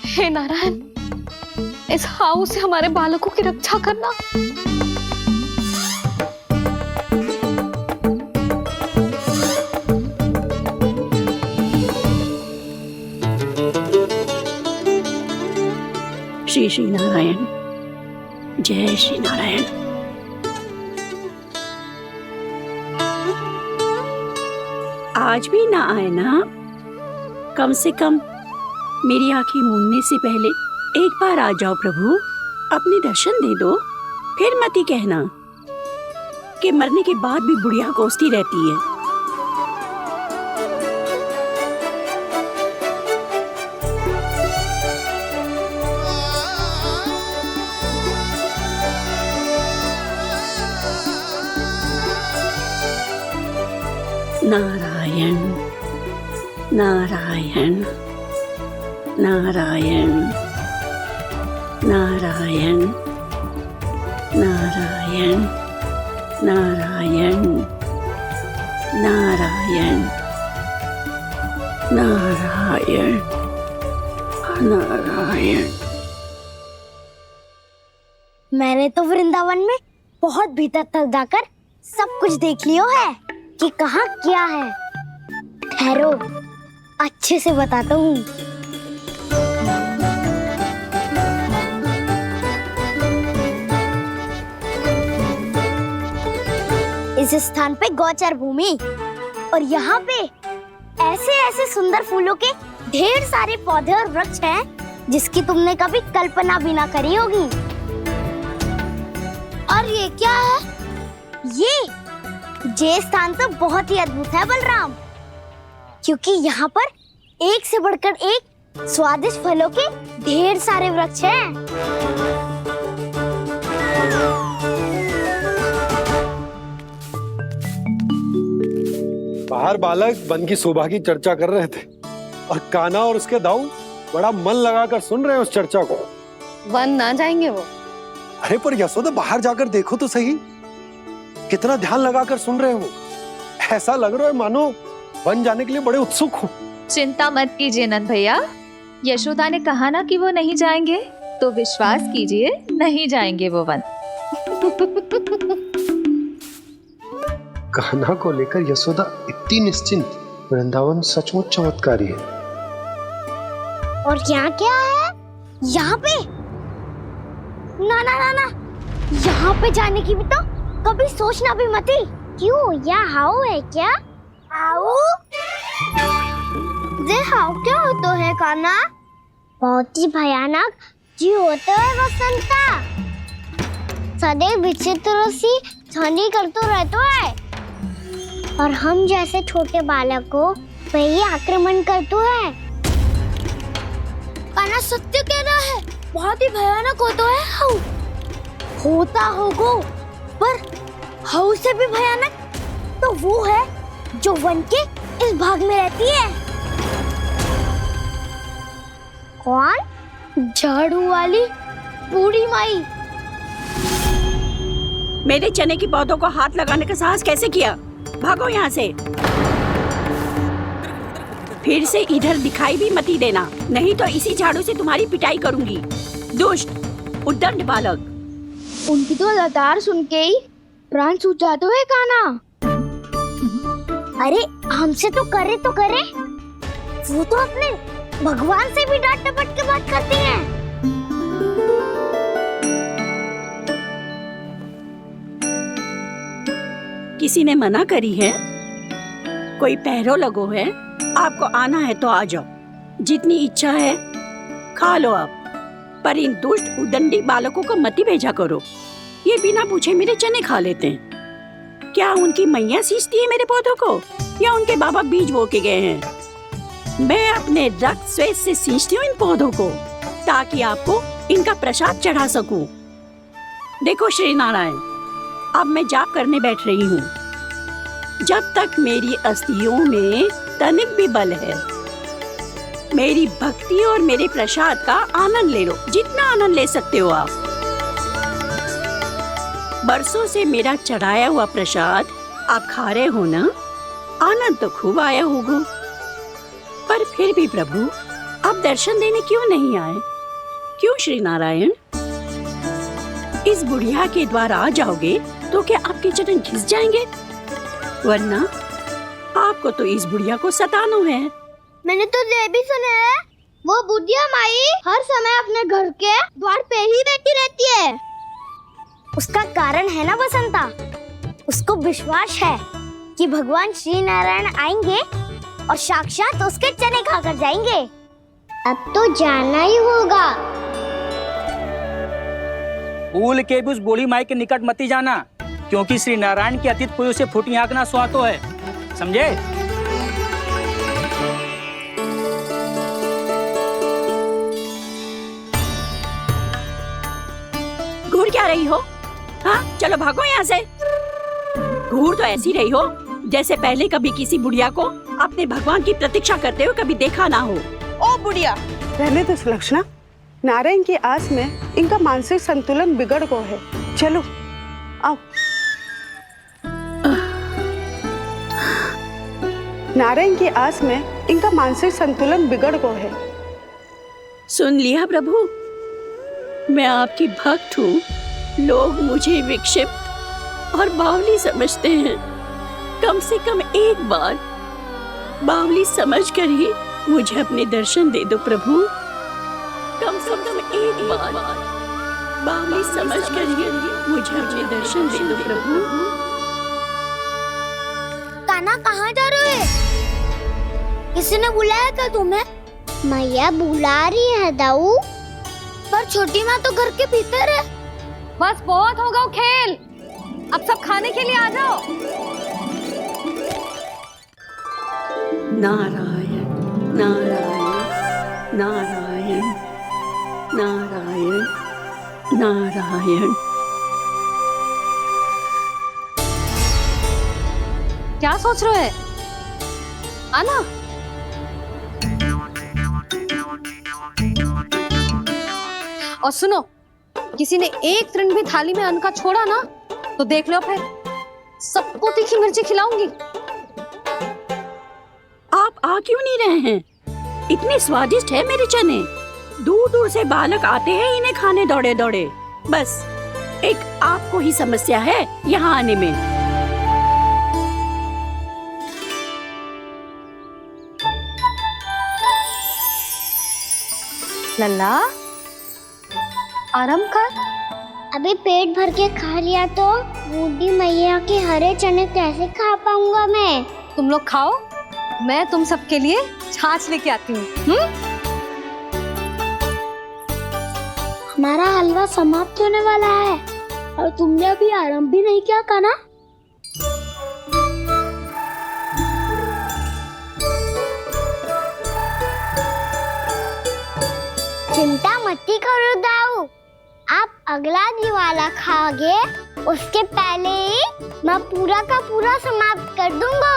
हे नारायण, इस हाउ से हमारे बालकों की रक्षा करना। श्री श्री नारायण, जय श्री नारायण। आज भी ना आए ना? कम से कम मेरी आंखें मूंदने से पहले एक बार आ जाओ प्रभु, अपने दर्शन दे दो। फिर मत ही कहना कि मरने के बाद भी बुढ़िया कोसती रहती है। नारायण नारायण नारायण नारायण नारायण नारायण नारायण नारायण नारायण। मैंने तो वृंदावन में बहुत भीतर तक जाकर सब कुछ देख लियो है कि कहाँ क्या है। ठहरो, अच्छे से बताता हूँ। इस स्थान पे गौचर भूमि और यहाँ पे ऐसे ऐसे सुंदर फूलों के ढेर सारे पौधे और वृक्ष हैं जिसकी तुमने कभी कल्पना भी ना करी होगी। और ये क्या है? ये स्थान तो बहुत ही अद्भुत है बलराम, क्योंकि यहाँ पर एक से बढ़कर एक स्वादिष्ट फलों के ढेर सारे वृक्ष हैं। बाहर बालक वन की शोभा की चर्चा कर रहे थे और कान्हा और उसके दाऊ बड़ा मन लगाकर सुन रहे हैं उस चर्चा को। वन ना जाएंगे वो? अरे पर यशोदा, बाहर जाकर देखो तो सही, कितना ध्यान लगाकर सुन रहे हो। ऐसा लग रहा है मानो वन जाने के लिए बड़े उत्सुक हो। चिंता मत कीजिए नंद भैया, यशोदा ने कहा ना कि वो नहीं जाएंगे, तो विश्वास कीजिए नहीं जाएंगे वो वन। कान्हा को लेकर यशोदा इतनी निश्चिंत, वृंदावन सचमुच चमत्कारी है। और यहाँ क्या है? यहाँ पे ना ना ना ना, यहाँ पे जाने की भी तो कभी सोचना भी मत ही। क्यों, यहाँ हाउ है क्या? हाउ? ये हाउ क्या होता है कान्हा? बहुत ही भयानक जी होता है वसंता। सदैव विचित्र सी ध्वनि करते रहता है और हम जैसे छोटे बालक को वही आक्रमण करते है। कान्हा सत्य कह रहा है, बहुत ही भयानक होता है हाउ। होता होगा, पर हाउ से भी भयानक तो वो है जो वन के इस भाग में रहती है। कौन? झाड़ू वाली बूढ़ी माई। मेरे चने की पौधों को हाथ लगाने का साहस कैसे किया? भागो यहाँ से। फिर से इधर दिखाई भी मत ही देना, नहीं तो इसी झाड़ू से तुम्हारी पिटाई करूंगी। दुष्ट उद्दंड बालक। उनकी तो लतार सुन के ही प्राण सूझ जाते हैं कान्हा। अरे हमसे तो करे, वो तो अपने भगवान से भी डांट डपट के बात करती हैं। किसी ने मना करी है? कोई पहरो लगो है? आपको आना है तो आ जाओ, जितनी इच्छा है खा लो आप, पर इन दुष्ट उदंडी बालकों को मत ही भेजा करो। ये बिना पूछे मेरे चने खा लेते हैं। क्या उनकी मैया सींचती है मेरे पौधों को, या उनके बाबा बीज बो के गए हैं? मैं अपने रक्त स्वेद से सींचती हूँ इन पौधों को, ताकि आपको इनका प्रसाद चढ़ा सकूं। देखो श्री नारायण, अब मैं जाप करने बैठ रही हूँ। जब तक मेरी अस्थियों में तनिक भी बल है, मेरी भक्ति और मेरे प्रसाद का आनंद ले लो, जितना आनंद ले सकते हो आप। बरसों से मेरा चढ़ाया हुआ प्रसाद आप खा रहे हो ना, आनंद तो खूब आया होगा। पर फिर भी प्रभु, आप दर्शन देने क्यों नहीं आए? क्यों श्री नारायण? इस बुढ़िया के द्वार आ जाओगे तो क्या आपके चरण घिस जाएंगे? वरना आपको तो इस बुढ़िया को सताना है। मैंने तो ये भी सुना है, वो बुढ़िया माई हर समय अपने घर के द्वार पे ही बैठी रहती है। उसका कारण है ना बसंता, उसको विश्वास है कि भगवान श्री नारायण आएंगे और साक्षात उसके चने खाकर जाएंगे। अब तो जाना ही होगा। भूल के भी उस बूढ़ी माई के निकट मती जाना, क्योंकि श्री नारायण के अतीत पुरुष से फूटी हाँकना स्वातो है, समझे? घूर क्या रही हो? हाँ, चलो भागो यहाँ से। घूर तो ऐसी रही हो जैसे पहले कभी किसी बुढ़िया को अपने भगवान की प्रतीक्षा करते हुए कभी देखा ना हो। ओ बुढ़िया, रहने दो सुलक्षणा। नारायण की आस में इनका मानसिक संतुलन बिगड़ गया है। चलो आओ। नारायण की आस में इनका मानसिक संतुलन बिगड़ गया है। सुन लिया प्रभु, मैं आपकी भक्त हूँ। लोग मुझे विक्षिप्त और बावली समझते हैं। कम से कम एक बार बावली समझकर ही मुझे अपने दर्शन दे दो प्रभु। कम से कम एक बार बावली समझकर ही मुझे अपने दर्शन दे दो प्रभु। कान्हा कहाँ जा रहे हो? किसी ने बुलाया क्या तुम्हें? मैया बुला रही है दाऊ, पर छोटी माँ तो घर के भीतर है। बस बहुत होगा वो खेल, अब सब खाने के लिए आ जाओ। नारायण नारायण नारायण नारायण नारायण। क्या सोच रहे हो? आना। और सुनो, किसी ने एक तृण भी थाली में अन्न का छोड़ा ना तो देख लो, फिर सबको तीखी मिर्ची खिलाऊंगी। आप आ क्यों नहीं रहे हैं? इतने स्वादिष्ट है मेरे चने। दूर दूर से बालक आते हैं इन्हें खाने दौड़े दौड़े। बस एक आपको ही समस्या है यहाँ आने में। लल्ला, आराम कर। अभी पेट भर के खा लिया तो बूढ़ी मैया के हरे चने कैसे खा पाऊंगा मैं? तुम लोग खाओ, मैं तुम सबके लिए छाछ लेके आती हूँ। हमारा हलवा समाप्त होने वाला है और तुमने अभी आराम भी नहीं किया कान्हा। चिंता मत करो दाऊ, आप अगला दिवाला खाओगे उसके पहले ही मैं पूरा का पूरा समाप्त कर दूंगा।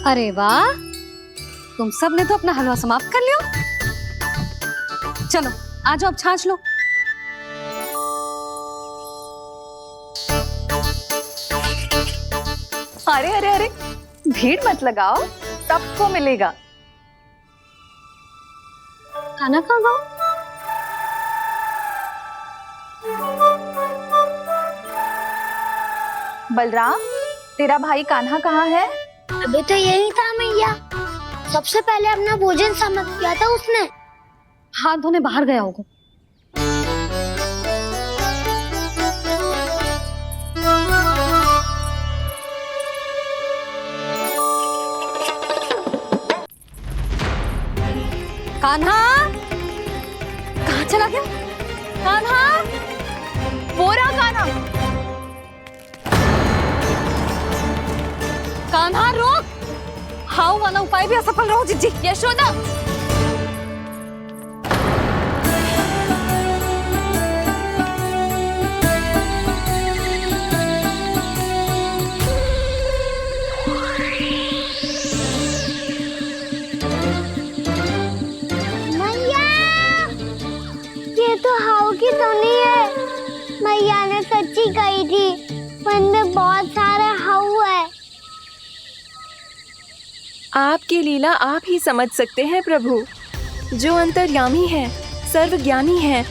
अरे वाह, तुम सब ने तो अपना हलवा समाप्त कर लिया। चलो आ जाओ, अब छाछ लो। अरे अरे अरे, भीड़ मत लगाओ, सबको मिलेगा। खाना खा गो। बलराम, तेरा भाई कान्हा कहाँ है? अभी तो यही था मैया, सबसे पहले अपना भोजन समाप्त किया था उसने। हाथ धोने बाहर गया होगा। कान्हा कहाँ चला गया? कान्हा, वो रहा कान्हा। कान्हा रोक, हाउ वाला उपाय भी असफल रहो जिज्जी। यशोदा, मैया, ये तो हाउ की धुनी है। मैया ने सच्ची कही थी, वन में बहुत सारे हाउ है। आपकी लीला आप ही समझ सकते हैं प्रभु। जो अंतर्यामी है, सर्वज्ञानी है,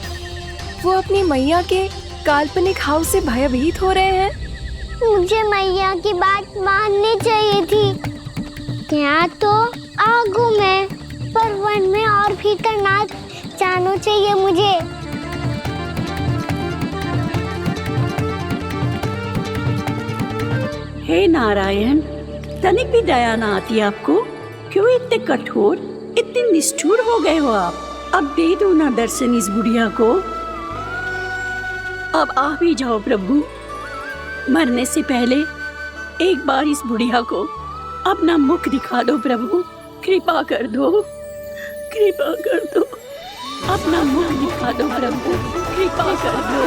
वो अपनी मैया के काल्पनिक हाव से भयभीत हो रहे हैं। मुझे मैया की बात माननी चाहिए थी। यहाँ तो आगू में, पर वन में और भीतर ना जाना चाहिए मुझे। हे नारायण, तनिक भी दया ना आती आपको? क्यों इतने कठोर, इतने निष्ठुर हो गए हो आप? अब दे दो ना दर्शन इस बुढ़िया को। अब आ भी जाओ प्रभु। मरने से पहले एक बार इस बुढ़िया को अपना मुख दिखा दो प्रभु। कृपा कर दो, कृपा कर दो। अपना मुख दिखा दो प्रभु। कृपा कर दो,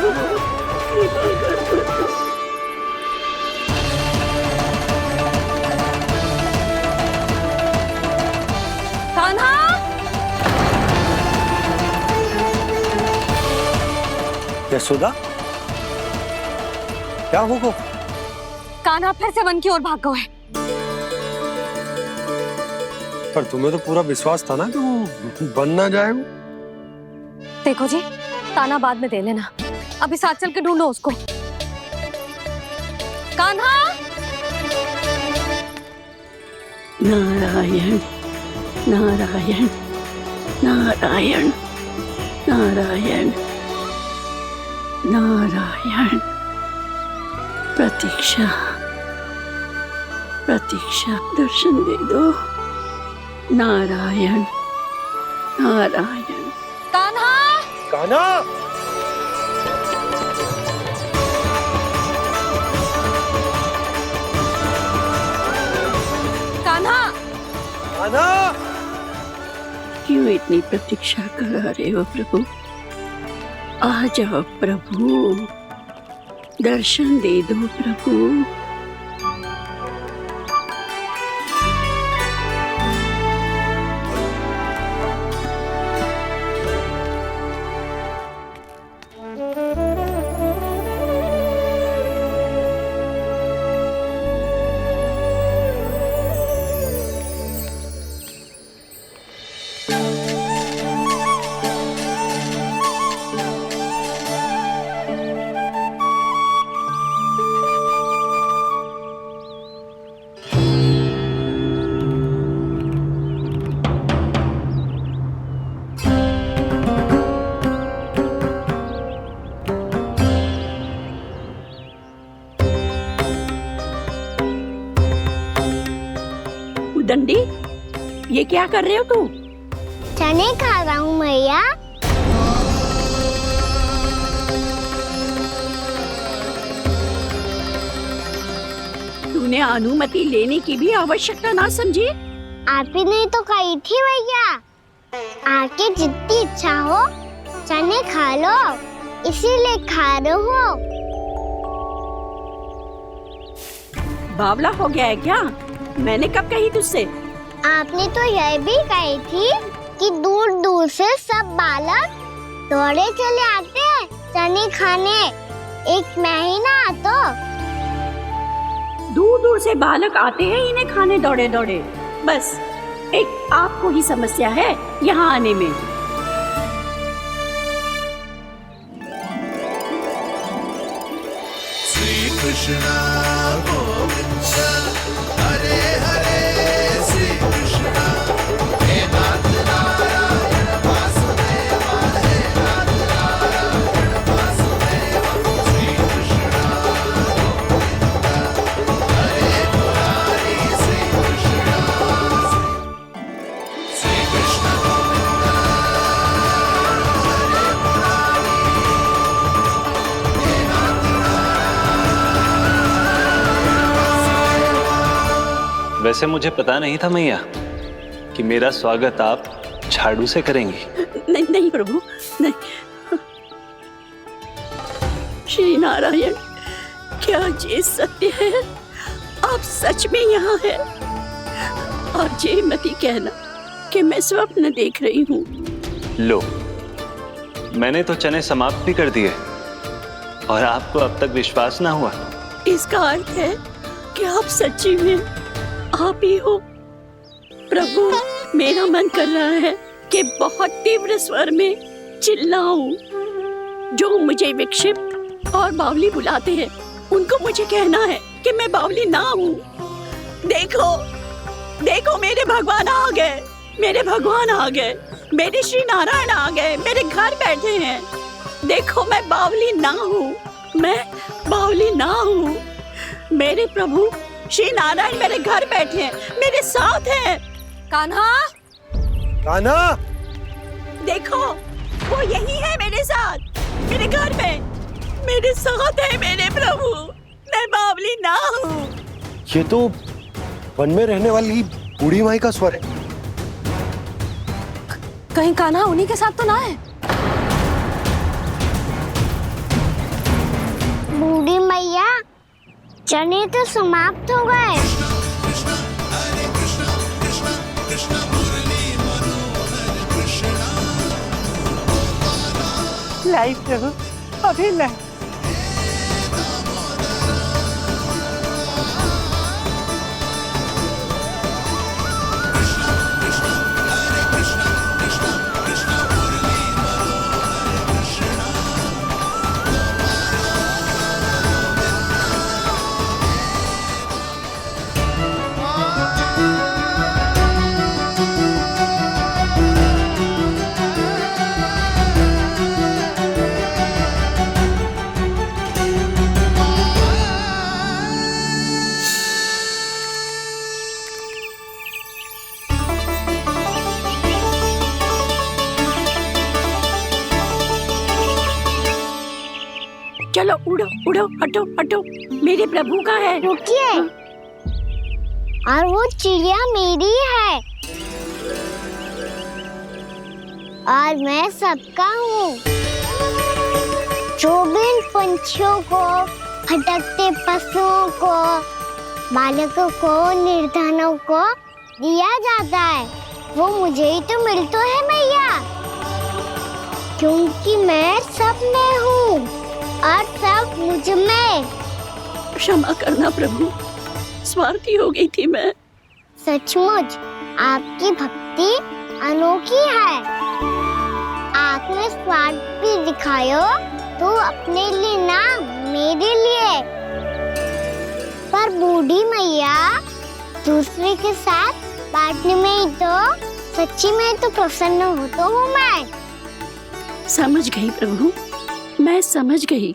कृपा कर दो। कान्हा! यशोदा, क्या हुआ? कान्हा फिर से वन की ओर भाग गए। पर तुम्हें तो पूरा विश्वास था ना कि वो बन ना जाएगा। देखो जी, ताना बाद में दे लेना, अभी साथ चल के ढूंढो उसको। कान्हा! नारायण नारायण नारायण नारायण नारायण। प्रतीक्षा प्रतीक्षा, दर्शन दे दो। नारायण नारायण। कान्हा! कान्हा! कान्हा! कान्हा! क्यों इतनी प्रतीक्षा करा रहे हो प्रभु? आ जाओ प्रभु, दर्शन दे दो प्रभु। दंडी, ये क्या कर रहे हो तू? चने खा रहा हूँ मैया। तूने अनुमति लेने की भी आवश्यकता ना समझी? आप ही नहीं तो कही थी भैया, आके जितनी इच्छा हो चने खा लो, इसीलिए खा रहे हो। बावला हो गया है क्या? मैंने कब कही तुझसे? आपने तो यह भी कही थी कि दूर दूर से सब बालक दौड़े चले आते हैं चने खाने, एक महीना तो दूर दूर से बालक आते हैं इन्हें खाने दौड़े दौड़े। बस एक आपको ही समस्या है यहाँ आने में। श्री कृष्ण गोविंद हरे हरे, श्री कृष्ण हे नाथ नारायण वासुदेवा, हे नाथ नारायण वासुदेवा। श्री कृष्ण गोविंद हरे मुरारी, श्री कृष्ण श्री कृष्ण गोविंद हरे मुरारी, हे नाथ वैसे मुझे पता नहीं था मैया कि मेरा स्वागत आप झाड़ू से करेंगी। नहीं नहीं प्रभु, नहीं। श्री नारायण, क्या ये सत्य है? आप सच में यहाँ हैं? और ये मत ही कहना कि मैं स्वप्न देख रही हूँ। लो, मैंने तो चने समाप्त भी कर दिए और आपको अब तक विश्वास ना हुआ। इसका अर्थ है कि आप सच्ची में आप ही हो। प्रभु, मेरा मन कर रहा है कि बहुत तीव्र स्वर में चिल्लाऊं। जो मुझे विक्षिप्त और बावली बुलाते हैं उनको मुझे कहना है कि मैं बावली ना हूँ। देखो देखो, मेरे भगवान आ गए, मेरे भगवान आ गए। मेरे श्री नारायण आ गए, मेरे घर बैठे हैं। देखो मैं बावली ना हूँ, मैं बावली ना हूँ। मेरे प्रभु श्री नारायण मेरे घर बैठे हैं, मेरे साथ हैं। कान्हा, कान्हा, देखो वो यही है मेरे साथ, मेरे घर में मेरे साथ है मेरे प्रभु। मैं बावली ना हूँ। ये तो वन में रहने वाली बूढ़ी माई का स्वर है। कहीं कान्हा उन्हीं के साथ तो ना है? बूढ़ी मैया, चने तो समाप्त हो गए। लाई प्रभु, अभी लाई। चलो उड़ो उड़ो, हटो हटो, मेरे प्रभु का है। रुकिए, और वो चिड़िया मेरी है और मैं सबका हूँ। जो भी इन पंछियों को, भटकते पशुओं को, बालकों को, निर्धनों को दिया जाता है, वो मुझे ही तो मिलता है मैया, क्योंकि मैं सब में हूँ और सब मुझ में। क्षमा करना प्रभु, स्वार्थी हो गई थी मैं। सचमुच आपकी भक्ति अनोखी है। आपने स्वार्थ भी दिखायो तो अपने लिए ना, मेरे लिए। पर बूढ़ी मैया, दूसरे के साथ बांटने में ही तो सच्ची में तो प्रसन्न होता हूँ मैं। समझ गई प्रभु, मैं समझ गई।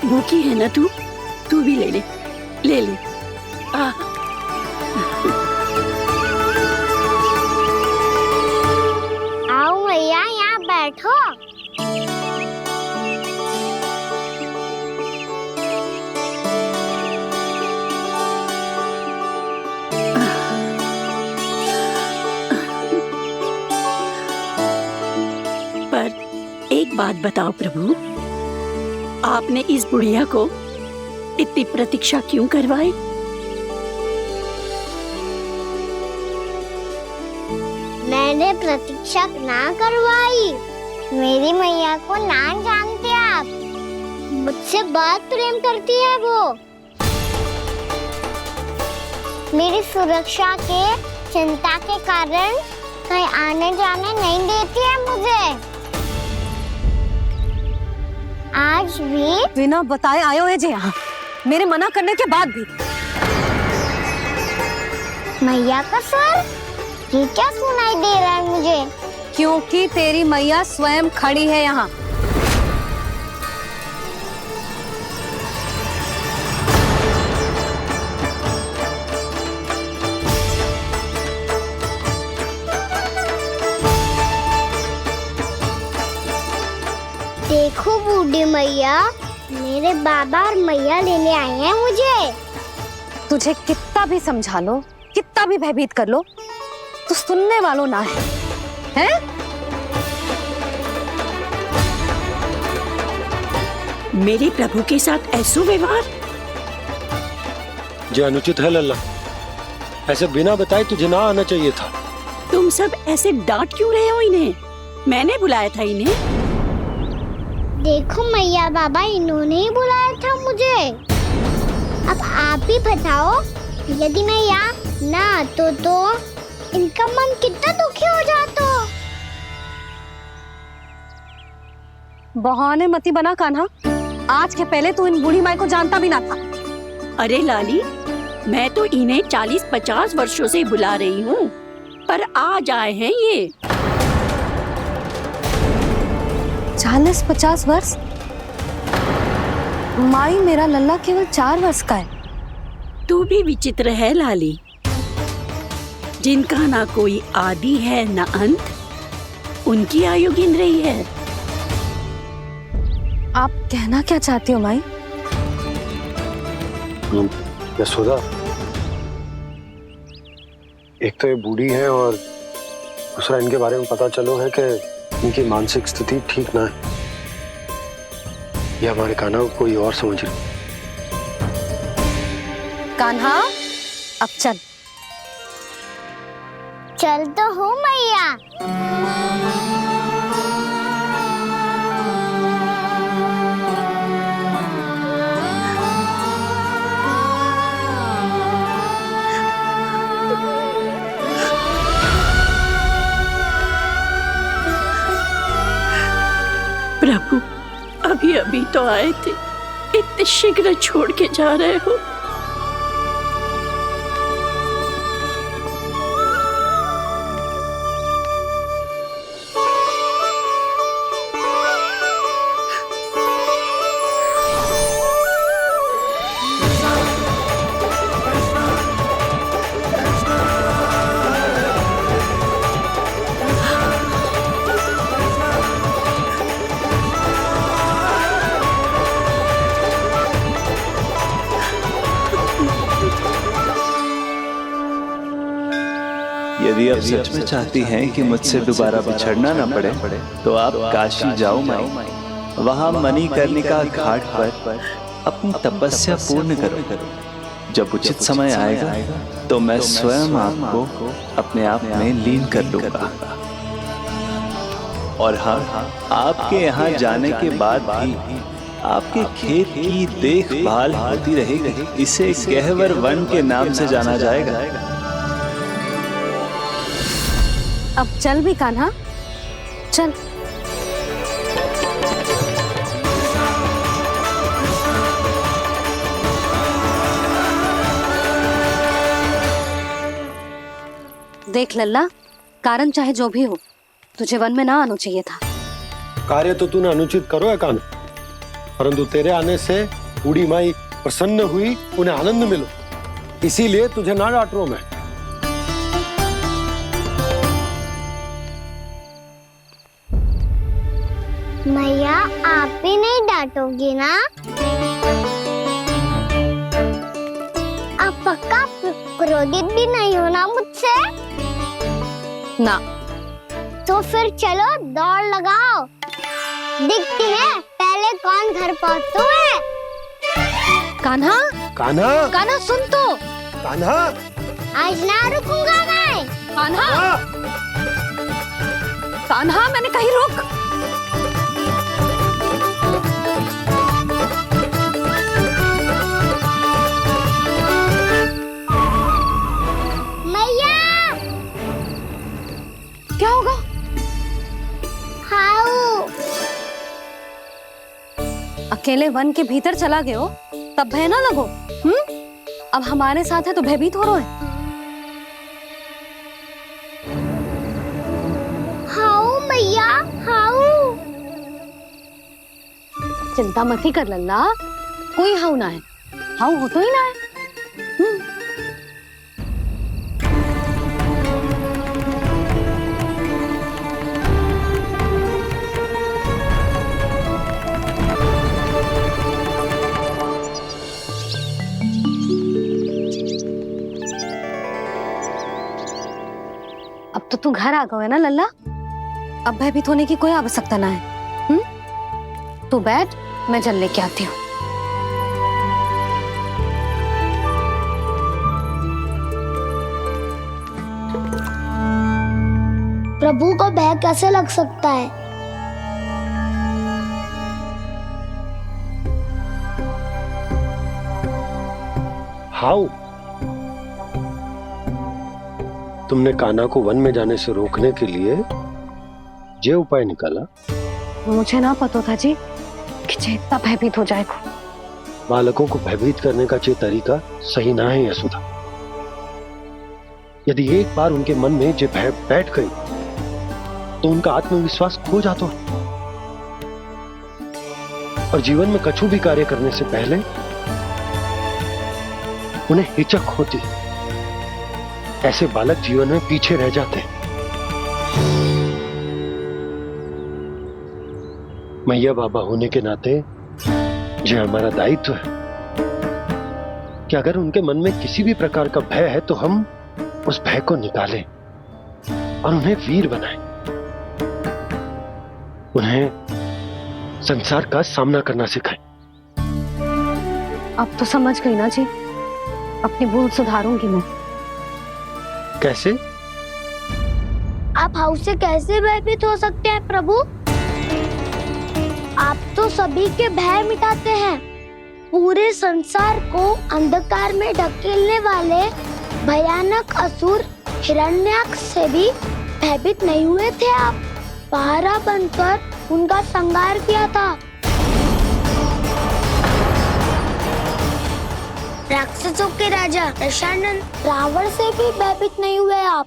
भूखी है ना तू भी ले ले, ले ले। आओ मैया, यहाँ बैठो। पर एक बात बताओ प्रभु, आपने इस बुढ़िया को इतनी प्रतीक्षा क्यों करवाई? मैंने प्रतीक्षा ना करवाई। मेरी मैया को ना जानते आप, मुझसे बहुत प्रेम करती है वो। मेरी सुरक्षा के चिंता के कारण कहीं आने जाने नहीं देती है मुझे। आज भी बिना बताए आयो है जी यहाँ, मेरे मना करने के बाद भी। मैया का स्वर, ये क्या सुनाई दे रहा है मुझे? क्योंकि तेरी मैया स्वयं खड़ी है यहाँ। देखो बूढ़ी मैया, मेरे बाबा और मैया लेने आए हैं मुझे। तुझे कितना भी समझा लो, कितना भी भयभीत कर लो, तो सुनने वालों ना है, हैं? मेरे प्रभु के साथ ऐसा व्यवहार जो अनुचित है लल्ला। ऐसे बिना बताए तुझे ना आना चाहिए था। तुम सब ऐसे डांट क्यों रहे हो इन्हें? मैंने बुलाया था इन्हें। देखो मैया बाबा, इन्होंने ही बुलाया था मुझे। अब आप ही बताओ, यदि मैं यहाँ ना आतो तो इनका मन कितना दुखी हो जाता। बहाने मती बना कान्हा, आज के पहले तू इन बूढ़ी माई को जानता भी ना था। अरे लाली, मैं तो इन्हें 40-50 वर्षों से बुला रही हूँ, पर आज आए हैं ये। 40-50 वर्ष? माई, मेरा लल्ला केवल 4 वर्ष का है। तू भी विचित्र है लाली, जिनका ना कोई आदि है ना अंत, उनकी आयु गिन रही है। आप कहना क्या चाहती हो माई? यशोदा, एक तो ये बूढ़ी है और दूसरा इनके बारे में पता चलो है कि इनकी मानसिक स्थिति ठीक ना है। ये हमारे कान्हा को कोई और समझ रही। कान्हा, अब चल। चल तो हूँ मैया। प्रभु, अभी अभी तो आए थे, इतने शीघ्र छोड़ के जा रहे हो। यदि आप सच में चाहती हैं कि मुझसे दोबारा बिछड़ना न पड़े तो आप काशी जाओ माई। वहां मणिकर्णिका घाट पर अपनी तपस्या पूर्ण करो। जब उचित समय आएगा तो मैं स्वयं आपको अपने आप में लीन कर लूंगा। और हाँ, आपके यहाँ जाने के बाद भी आपके खेत की देखभाल होती रहेगी। इसे गहवर वन के नाम से जाना जाएगा। अब चल भी कान्हा, चल। देख लल्ला, कारण चाहे जो भी हो, तुझे वन में ना आना चाहिए था। कार्य तो तूने अनुचित करो है कान्हा, परंतु तेरे आने से बूढ़ी माई प्रसन्न हुई, उन्हें आनंद मिलो, इसीलिए तुझे ना डांट रहा हूं मैं। मैया, आप भी नहीं डांटोगी ना? आप पक्का क्रोधित भी नहीं हो ना मुझसे? ना। तो फिर चलो दौड़ लगाओ, दिखती है पहले कौन घर पहुंचता है। कान्हा, कान्हा, कान्हा सुन तो। कान्हा, आज ना रुकूंगा मैं। कान्हा, कान्हा, मैंने कहीं रुक। क्या होगा? हाउ? अकेले वन के भीतर चला गए हो, तब भय ना लगो। अब हमारे साथ है तो भयभीत हो रहे हैं। हाउ मैया, हाउ? चिंता मत ही कर लल्ला, कोई हाउ ना है। हाउ हो तो ही ना है। अब तो तू घर आ गया है ना लल्ला, अब भयभीत होने की कोई आवश्यकता ना है। तू बैठ, मैं जल लेके आती हूँ। प्रभु को भय कैसे लग सकता है? हाउ? तुमने कान्हा को वन में जाने से रोकने के लिए ये उपाय निकाला? मुझे ना पता था जी, कि चेतना भयभीत हो जाएगा। बालकों को भयभीत करने का ये तरीका सही ना है यशोदा। यदि एक बार उनके मन में ये भय बैठ गई तो उनका आत्मविश्वास खो जाता है और जीवन में कछु भी कार्य करने से पहले उन्हें हिचक होती। ऐसे बालक जीवन में पीछे रह जाते हैं। मैया बाबा होने के नाते यह हमारा दायित्व है कि अगर उनके मन में किसी भी प्रकार का भय है तो हम उस भय को निकालें और उन्हें वीर बनाएं। उन्हें संसार का सामना करना सिखाएं। अब तो समझ गई ना जी, अपनी भूल सुधारूंगी मैं। कैसे? आप हाउस से कैसे भयभीत हो सकते हैं प्रभु? आप तो सभी के भय मिटाते हैं। पूरे संसार को अंधकार में ढकेलने वाले भयानक असुर हिरण्याक्ष से भी भयभीत नहीं हुए थे आप। पहरा बनकर उनका संहार किया था। राक्षसों के राजा दशानन रावण से भी भयभीत नहीं हुए आप।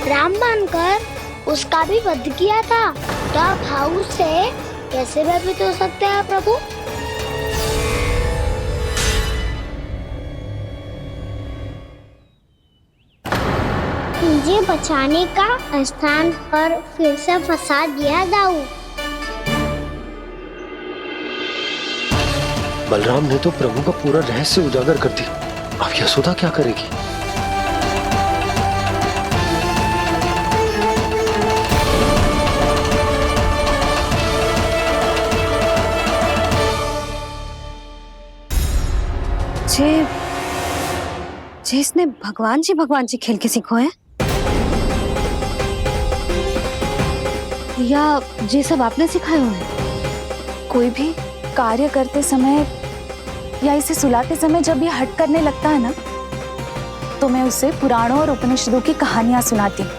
राम बनकर उसका भी वध किया था। तो आप हाउस से कैसे भयभीत हो सकते हैं प्रभु? मुझे बचाने का स्थान पर फिर से फंसा दिया दाऊ। बलराम ने तो प्रभु का पूरा रहस्य उजागर कर दी। अब यशोदा क्या करेगी? जे इसने भगवान जी खेल के सीखो है, या ये सब आपने सिखाए हुए हैं? कोई भी कार्य करते समय या इसे सुलाते समय जब ये हट करने लगता है ना, तो मैं उसे पुराणों और उपनिषदों की कहानियां सुनाती हूँ।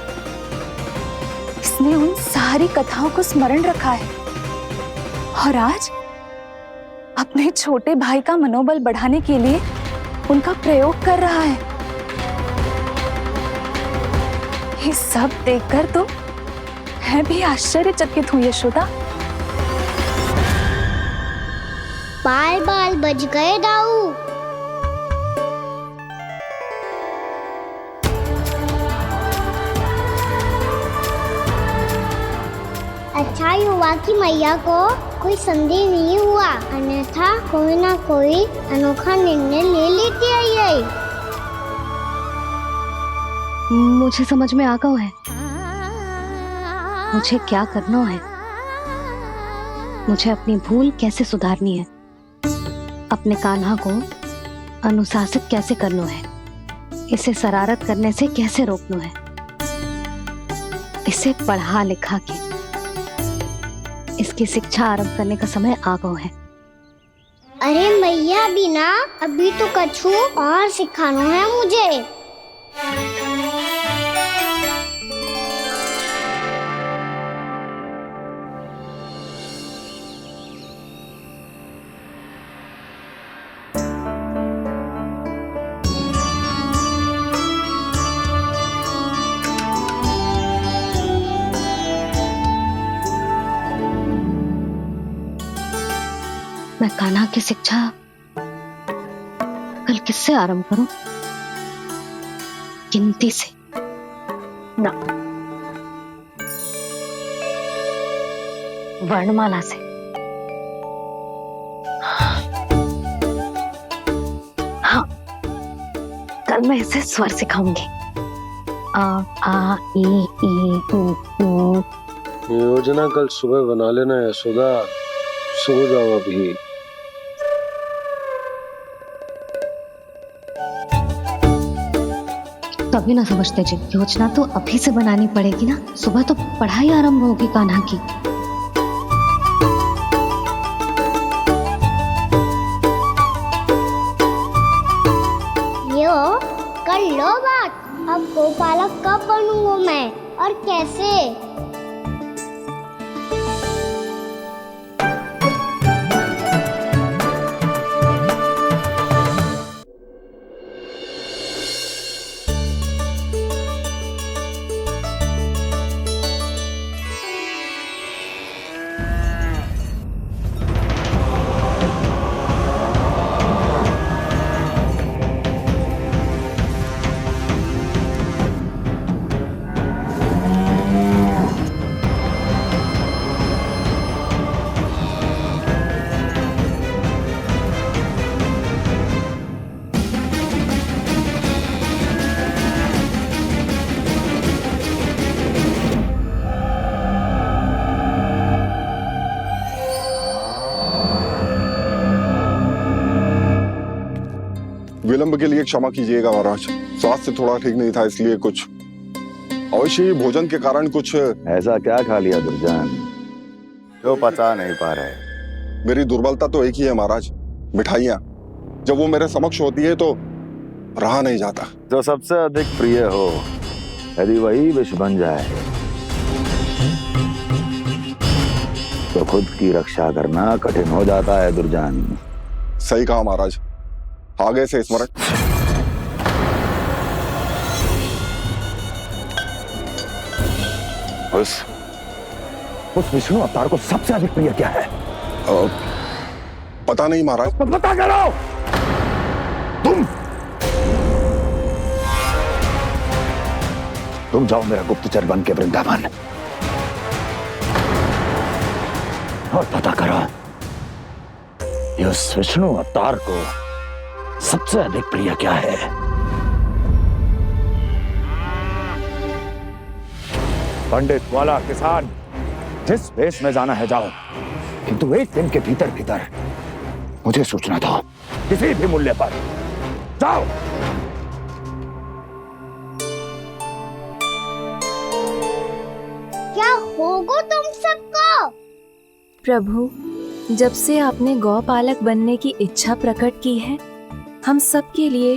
इसने उन सारी कथाओं को स्मरण रखा है और आज अपने छोटे भाई का मनोबल बढ़ाने के लिए उनका प्रयोग कर रहा है। ये सब देखकर तो मैं भी आश्चर्यचकित हूँ यशोदा। बाल बाल बज गए दाऊ। अच्छा ही हुआ कि मैया को कोई संदेह नहीं हुआ, अन्यथा कोई ना कोई अनोखा निर्णय ले लेती है ये। मुझे समझ में आ गया है मुझे क्या करना है। मुझे अपनी भूल कैसे सुधारनी है, अपने कान्हा को अनुशासित कैसे करना है, इसे शरारत करने से कैसे रोकना है, इसे पढ़ा लिखा के इसकी शिक्षा आरंभ करने का समय आ गया है। अरे मैया बिना अभी तो कछु और सिखाना है मुझे। मैं कान्हा की शिक्षा कल किससे आरंभ करूं? गिनती से ना, वर्णमाला से। हाँ, कल मैं इसे स्वर सिखाऊंगी। आ आ ई ई उ। योजना कल सुबह बना लेना यशोदा, सो जाओ अभी। कभी ना समझते जी, योजना तो अभी से बनानी पड़ेगी ना। सुबह तो पढ़ाई आरंभ होगी कान्हा की। यो कर लो बात। अब गोपालक कब बनूंगा मैं और कैसे? विलंब के लिए क्षमा कीजिएगा महाराज, स्वास्थ्य थोड़ा ठीक नहीं था इसलिए कुछ अवश्य ही भोजन के कारण कुछ। ऐसा क्या खा लिया दुर्जन जो पचा नहीं पा रहे? मेरी दुर्बलता तो एक ही है महाराज, मिठाइयाँ। जब वो मेरे समक्ष होती है तो रहा नहीं जाता। जो सबसे अधिक प्रिय हो यदि वही विष बन जाए तो खुद की रक्षा करना कठिन हो जाता है दुर्जन। सही कहा महाराज, आगे से स्मरण। उस विष्णु अवतार को सबसे अधिक प्रिय क्या है? पता नहीं महाराज। तो पता करो। तुम जाओ मेरा गुप्तचर बन के वृंदावन और पता करो इस विष्णु अवतार को सबसे अधिक प्रिय क्या है। पंडित वाला किसान जिस वेश में जाना है जाओ, किंतु एक दिन के भीतर भीतर मुझे सूचना दो, किसी भी मूल्य पर जाओ। क्या होगा तुम सबको? प्रभु, जब से आपने गौपालक बनने की इच्छा प्रकट की है, हम सब के लिए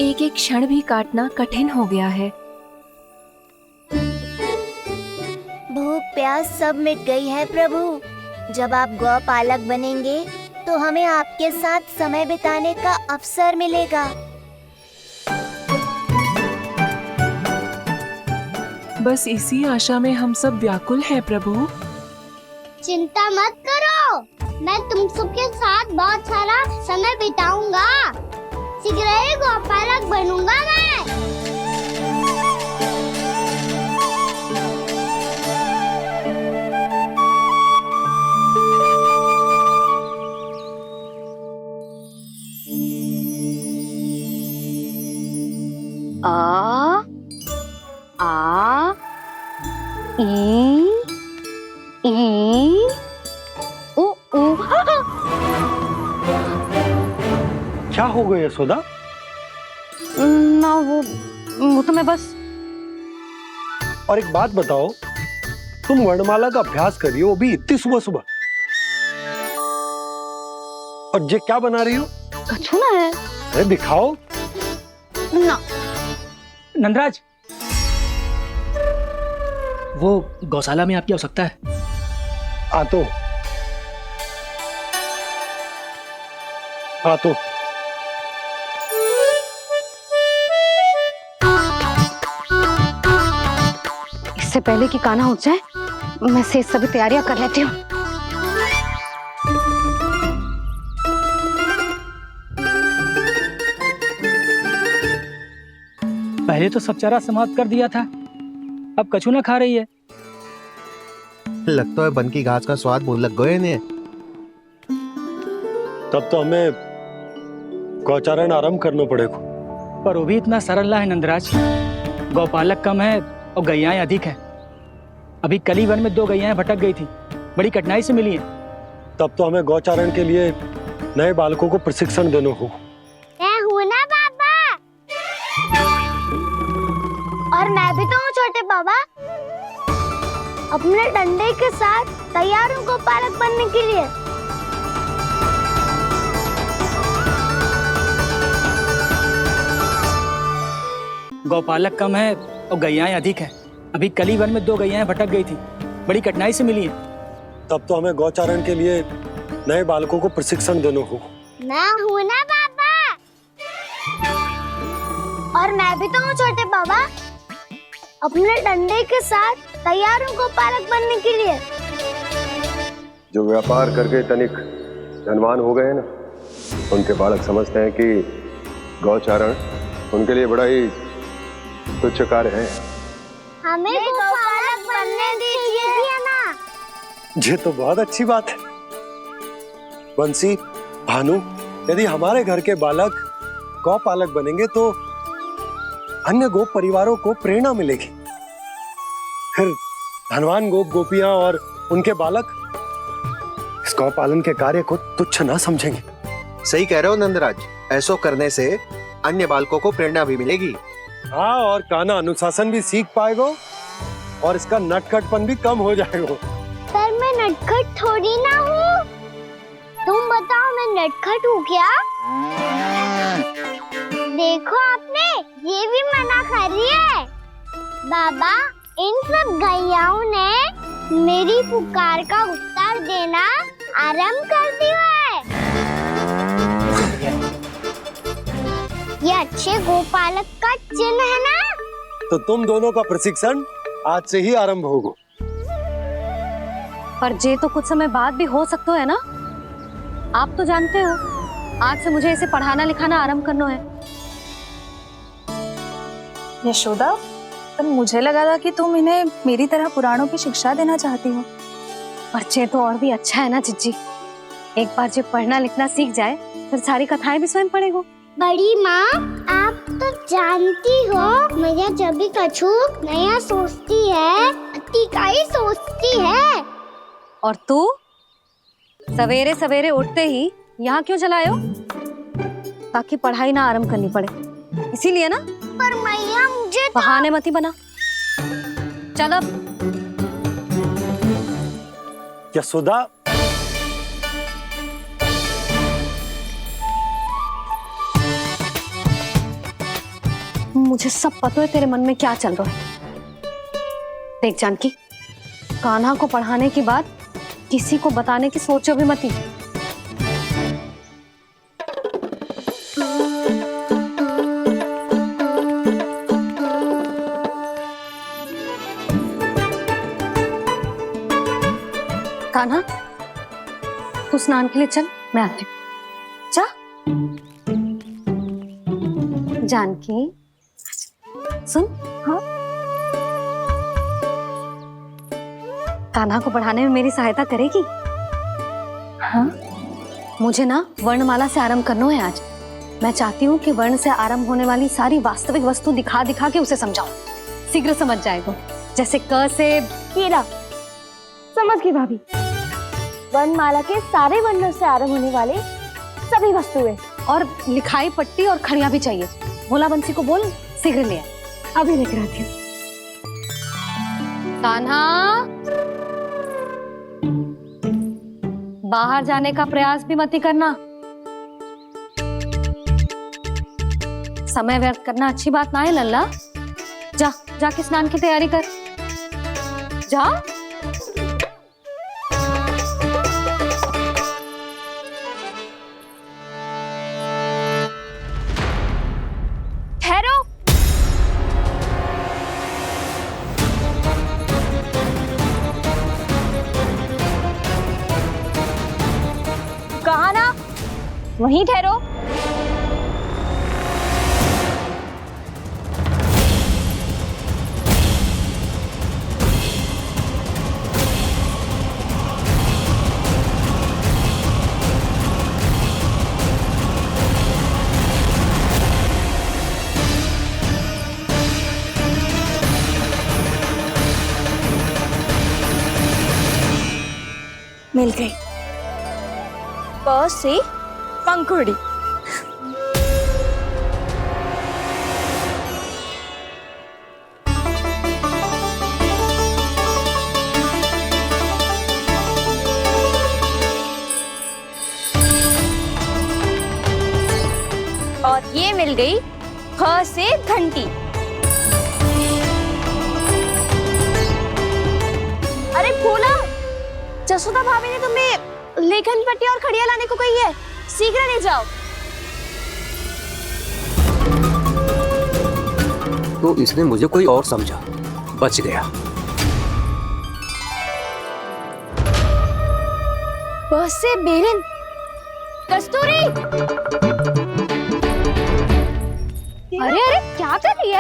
एक एक क्षण भी काटना कठिन हो गया है। भूख प्यास सब मिट गई है प्रभु। जब आप गौपालक बनेंगे तो हमें आपके साथ समय बिताने का अवसर मिलेगा। बस इसी आशा में हम सब व्याकुल हैं प्रभु। चिंता मत करो, मैं तुम सबके साथ बहुत सारा समय बिताऊंगा। शीघ्र ही गौपालक बनूंगा मैं। आ आ ई उ उ। क्या हो गया यशोदा? ना वो तो मैं बस। और एक बात बताओ, तुम वर्णमाला का अभ्यास कर रही हो, वो भी इतनी सुबह सुबह, और ये क्या बना रही हो? कछुआ है। अरे दिखाओ ना। नंदराज, वो गौशाला में आपकी आवश्यकता है। आ तो इससे पहले कि कान्हा उठ जाए, मैं से सभी तैयारियां कर लेती हूँ। पहले तो सब चारा समाप्त कर दिया था, अब कछू ना खा रही है। लगता है बन की घास का स्वाद बहुत लग गए ने। तब तो हमें गौचारण आरंभ करना पड़ेगा। पर वो भी इतना सरल है नंदराज। गौपालक कम है और गैयाएं अधिक है। अभी कली वन में 2 गैयाएं भटक गई थी, बड़ी कठिनाई से मिली है। तब तो हमें गौचारण के लिए नए बालकों को प्रशिक्षण देना होगा। मैं हूँ ना बाबा, और मैं भी तो हूँ छोटे बाबा। अपने डंडे के साथ तैयार हूँ गौपालक बनने के लिए। गौपालक कम है और गैयाएं अधिक है। अभी कली वन में 2 गैयाएं भटक गई थी, बड़ी कठिनाई से मिली है। तब तो हमें गौचारण के लिए नए बालकों को प्रशिक्षण देना होगा। मैं हूँ ना बाबा, और मैं भी तो हूँ छोटे बाबा। अपने डंडे के साथ तैयार हूँ गौपालक बनने के लिए। जो व्यापार करके तनिक धनवान हो गए हैं ना, उनके बालक समझते हैं कि गौचारण उनके लिए बड़ा ही तुच्छ कार्य है। हमें गौपालक बनने दीजिए ना। ये तो बहुत अच्छी बात है। बंसी, भानु, यदि हमारे घर के बालक गौपालक बनेंगे तो अन्य गोप परिवारों को प्रेरणा मिलेगी। फिर धनवान गोप गोपियां और उनके बालक इस गौपालन के कार्य को तुच्छ ना समझेंगे। सही कह रहे हो नंदराज, ऐसो करने से अन्य बालकों को प्रेरणा भी मिलेगी। हाँ, और कान्हा अनुशासन भी सीख पाएगा और इसका नटखटपन भी कम हो जाएगा। पर मैं नटखट थोड़ी ना हूँ। तुम बताओ मैं नटखट हूँ क्या? देखो आपने ये भी मना कर रही है। बाबा, इन सब गैयाओं ने मेरी पुकार का उत्तर देना आरंभ कर दिया है। ये अच्छे गोपालक का चिन्ह है ना? तो तुम दोनों का प्रशिक्षण आज से ही आरंभ होगा। पर जे तो कुछ समय बाद भी हो सकता है ना। आप तो जानते हो आज से मुझे इसे पढ़ाना लिखाना आरंभ करना है। यशोदा, पर मुझे लगा था कि तुम इन्हें मेरी तरह पुराणों की शिक्षा देना चाहती हो। पर जे तो और भी अच्छा है ना जिज्जी। एक बार जब पढ़ना लिखना सीख जाए फिर सारी कथाएं भी स्वयं पढ़ेगा। बड़ी माँ, आप तो जानती हो मैया जब भी कछु नया सोचती है अतिका ही सोचती है। और तू सवेरे सवेरे उठते ही यहाँ क्यों चलाए हो? ताकि पढ़ाई ना आरंभ करनी पड़े, इसीलिए ना। पर मैया मुझे बहाने मत ही बना। चल अब। यशोदा, मुझे सब पता है तेरे मन में क्या चल रहा है। देख जानकी, कान्हा को पढ़ाने की बात किसी को बताने की सोचो भी मत ही। कान्हा, तू स्नान के लिए चल, मैं आती हूँ। जा। जानकी सुन। हाँ, कान्हा को पढ़ाने में मेरी सहायता करेगी? हाँ, मुझे ना वर्णमाला से आरंभ करना है आज। मैं चाहती हूँ कि वर्ण से आरंभ होने वाली सारी वास्तविक वस्तु दिखा दिखा के उसे समझाऊं। शीघ्र समझ जाएगा। जैसे क से कीड़ा। समझ गई भाभी। वर्णमाला के सारे वर्णों से आरंभ होने वाले सभी वस्तुएं। और लिखाई पट्टी और खड़िया भी चाहिए। भोला बंसी को बोल शीघ्र ले आए। अभी लेकर आती हूँ। कान्हा, बाहर जाने का प्रयास भी मत ही करना। समय व्यर्थ करना अच्छी बात ना है लल्ला। जा, जाके स्नान की तैयारी कर। जा। ठहरो। कहा ना, वहीं ठहरो। मिल गई। प से पंखुड़ी। और ये मिल गई ख से घंटी। अरे फूला, जसोदा भाभी ने तुम्हें लेखन पट्टी और खड़िया लाने को कही है, शीघ्र ले जाओ। तो इसने मुझे कोई और समझा, बच गया। बस से बेरन, कस्तूरी। अरे अरे क्या कर रही है?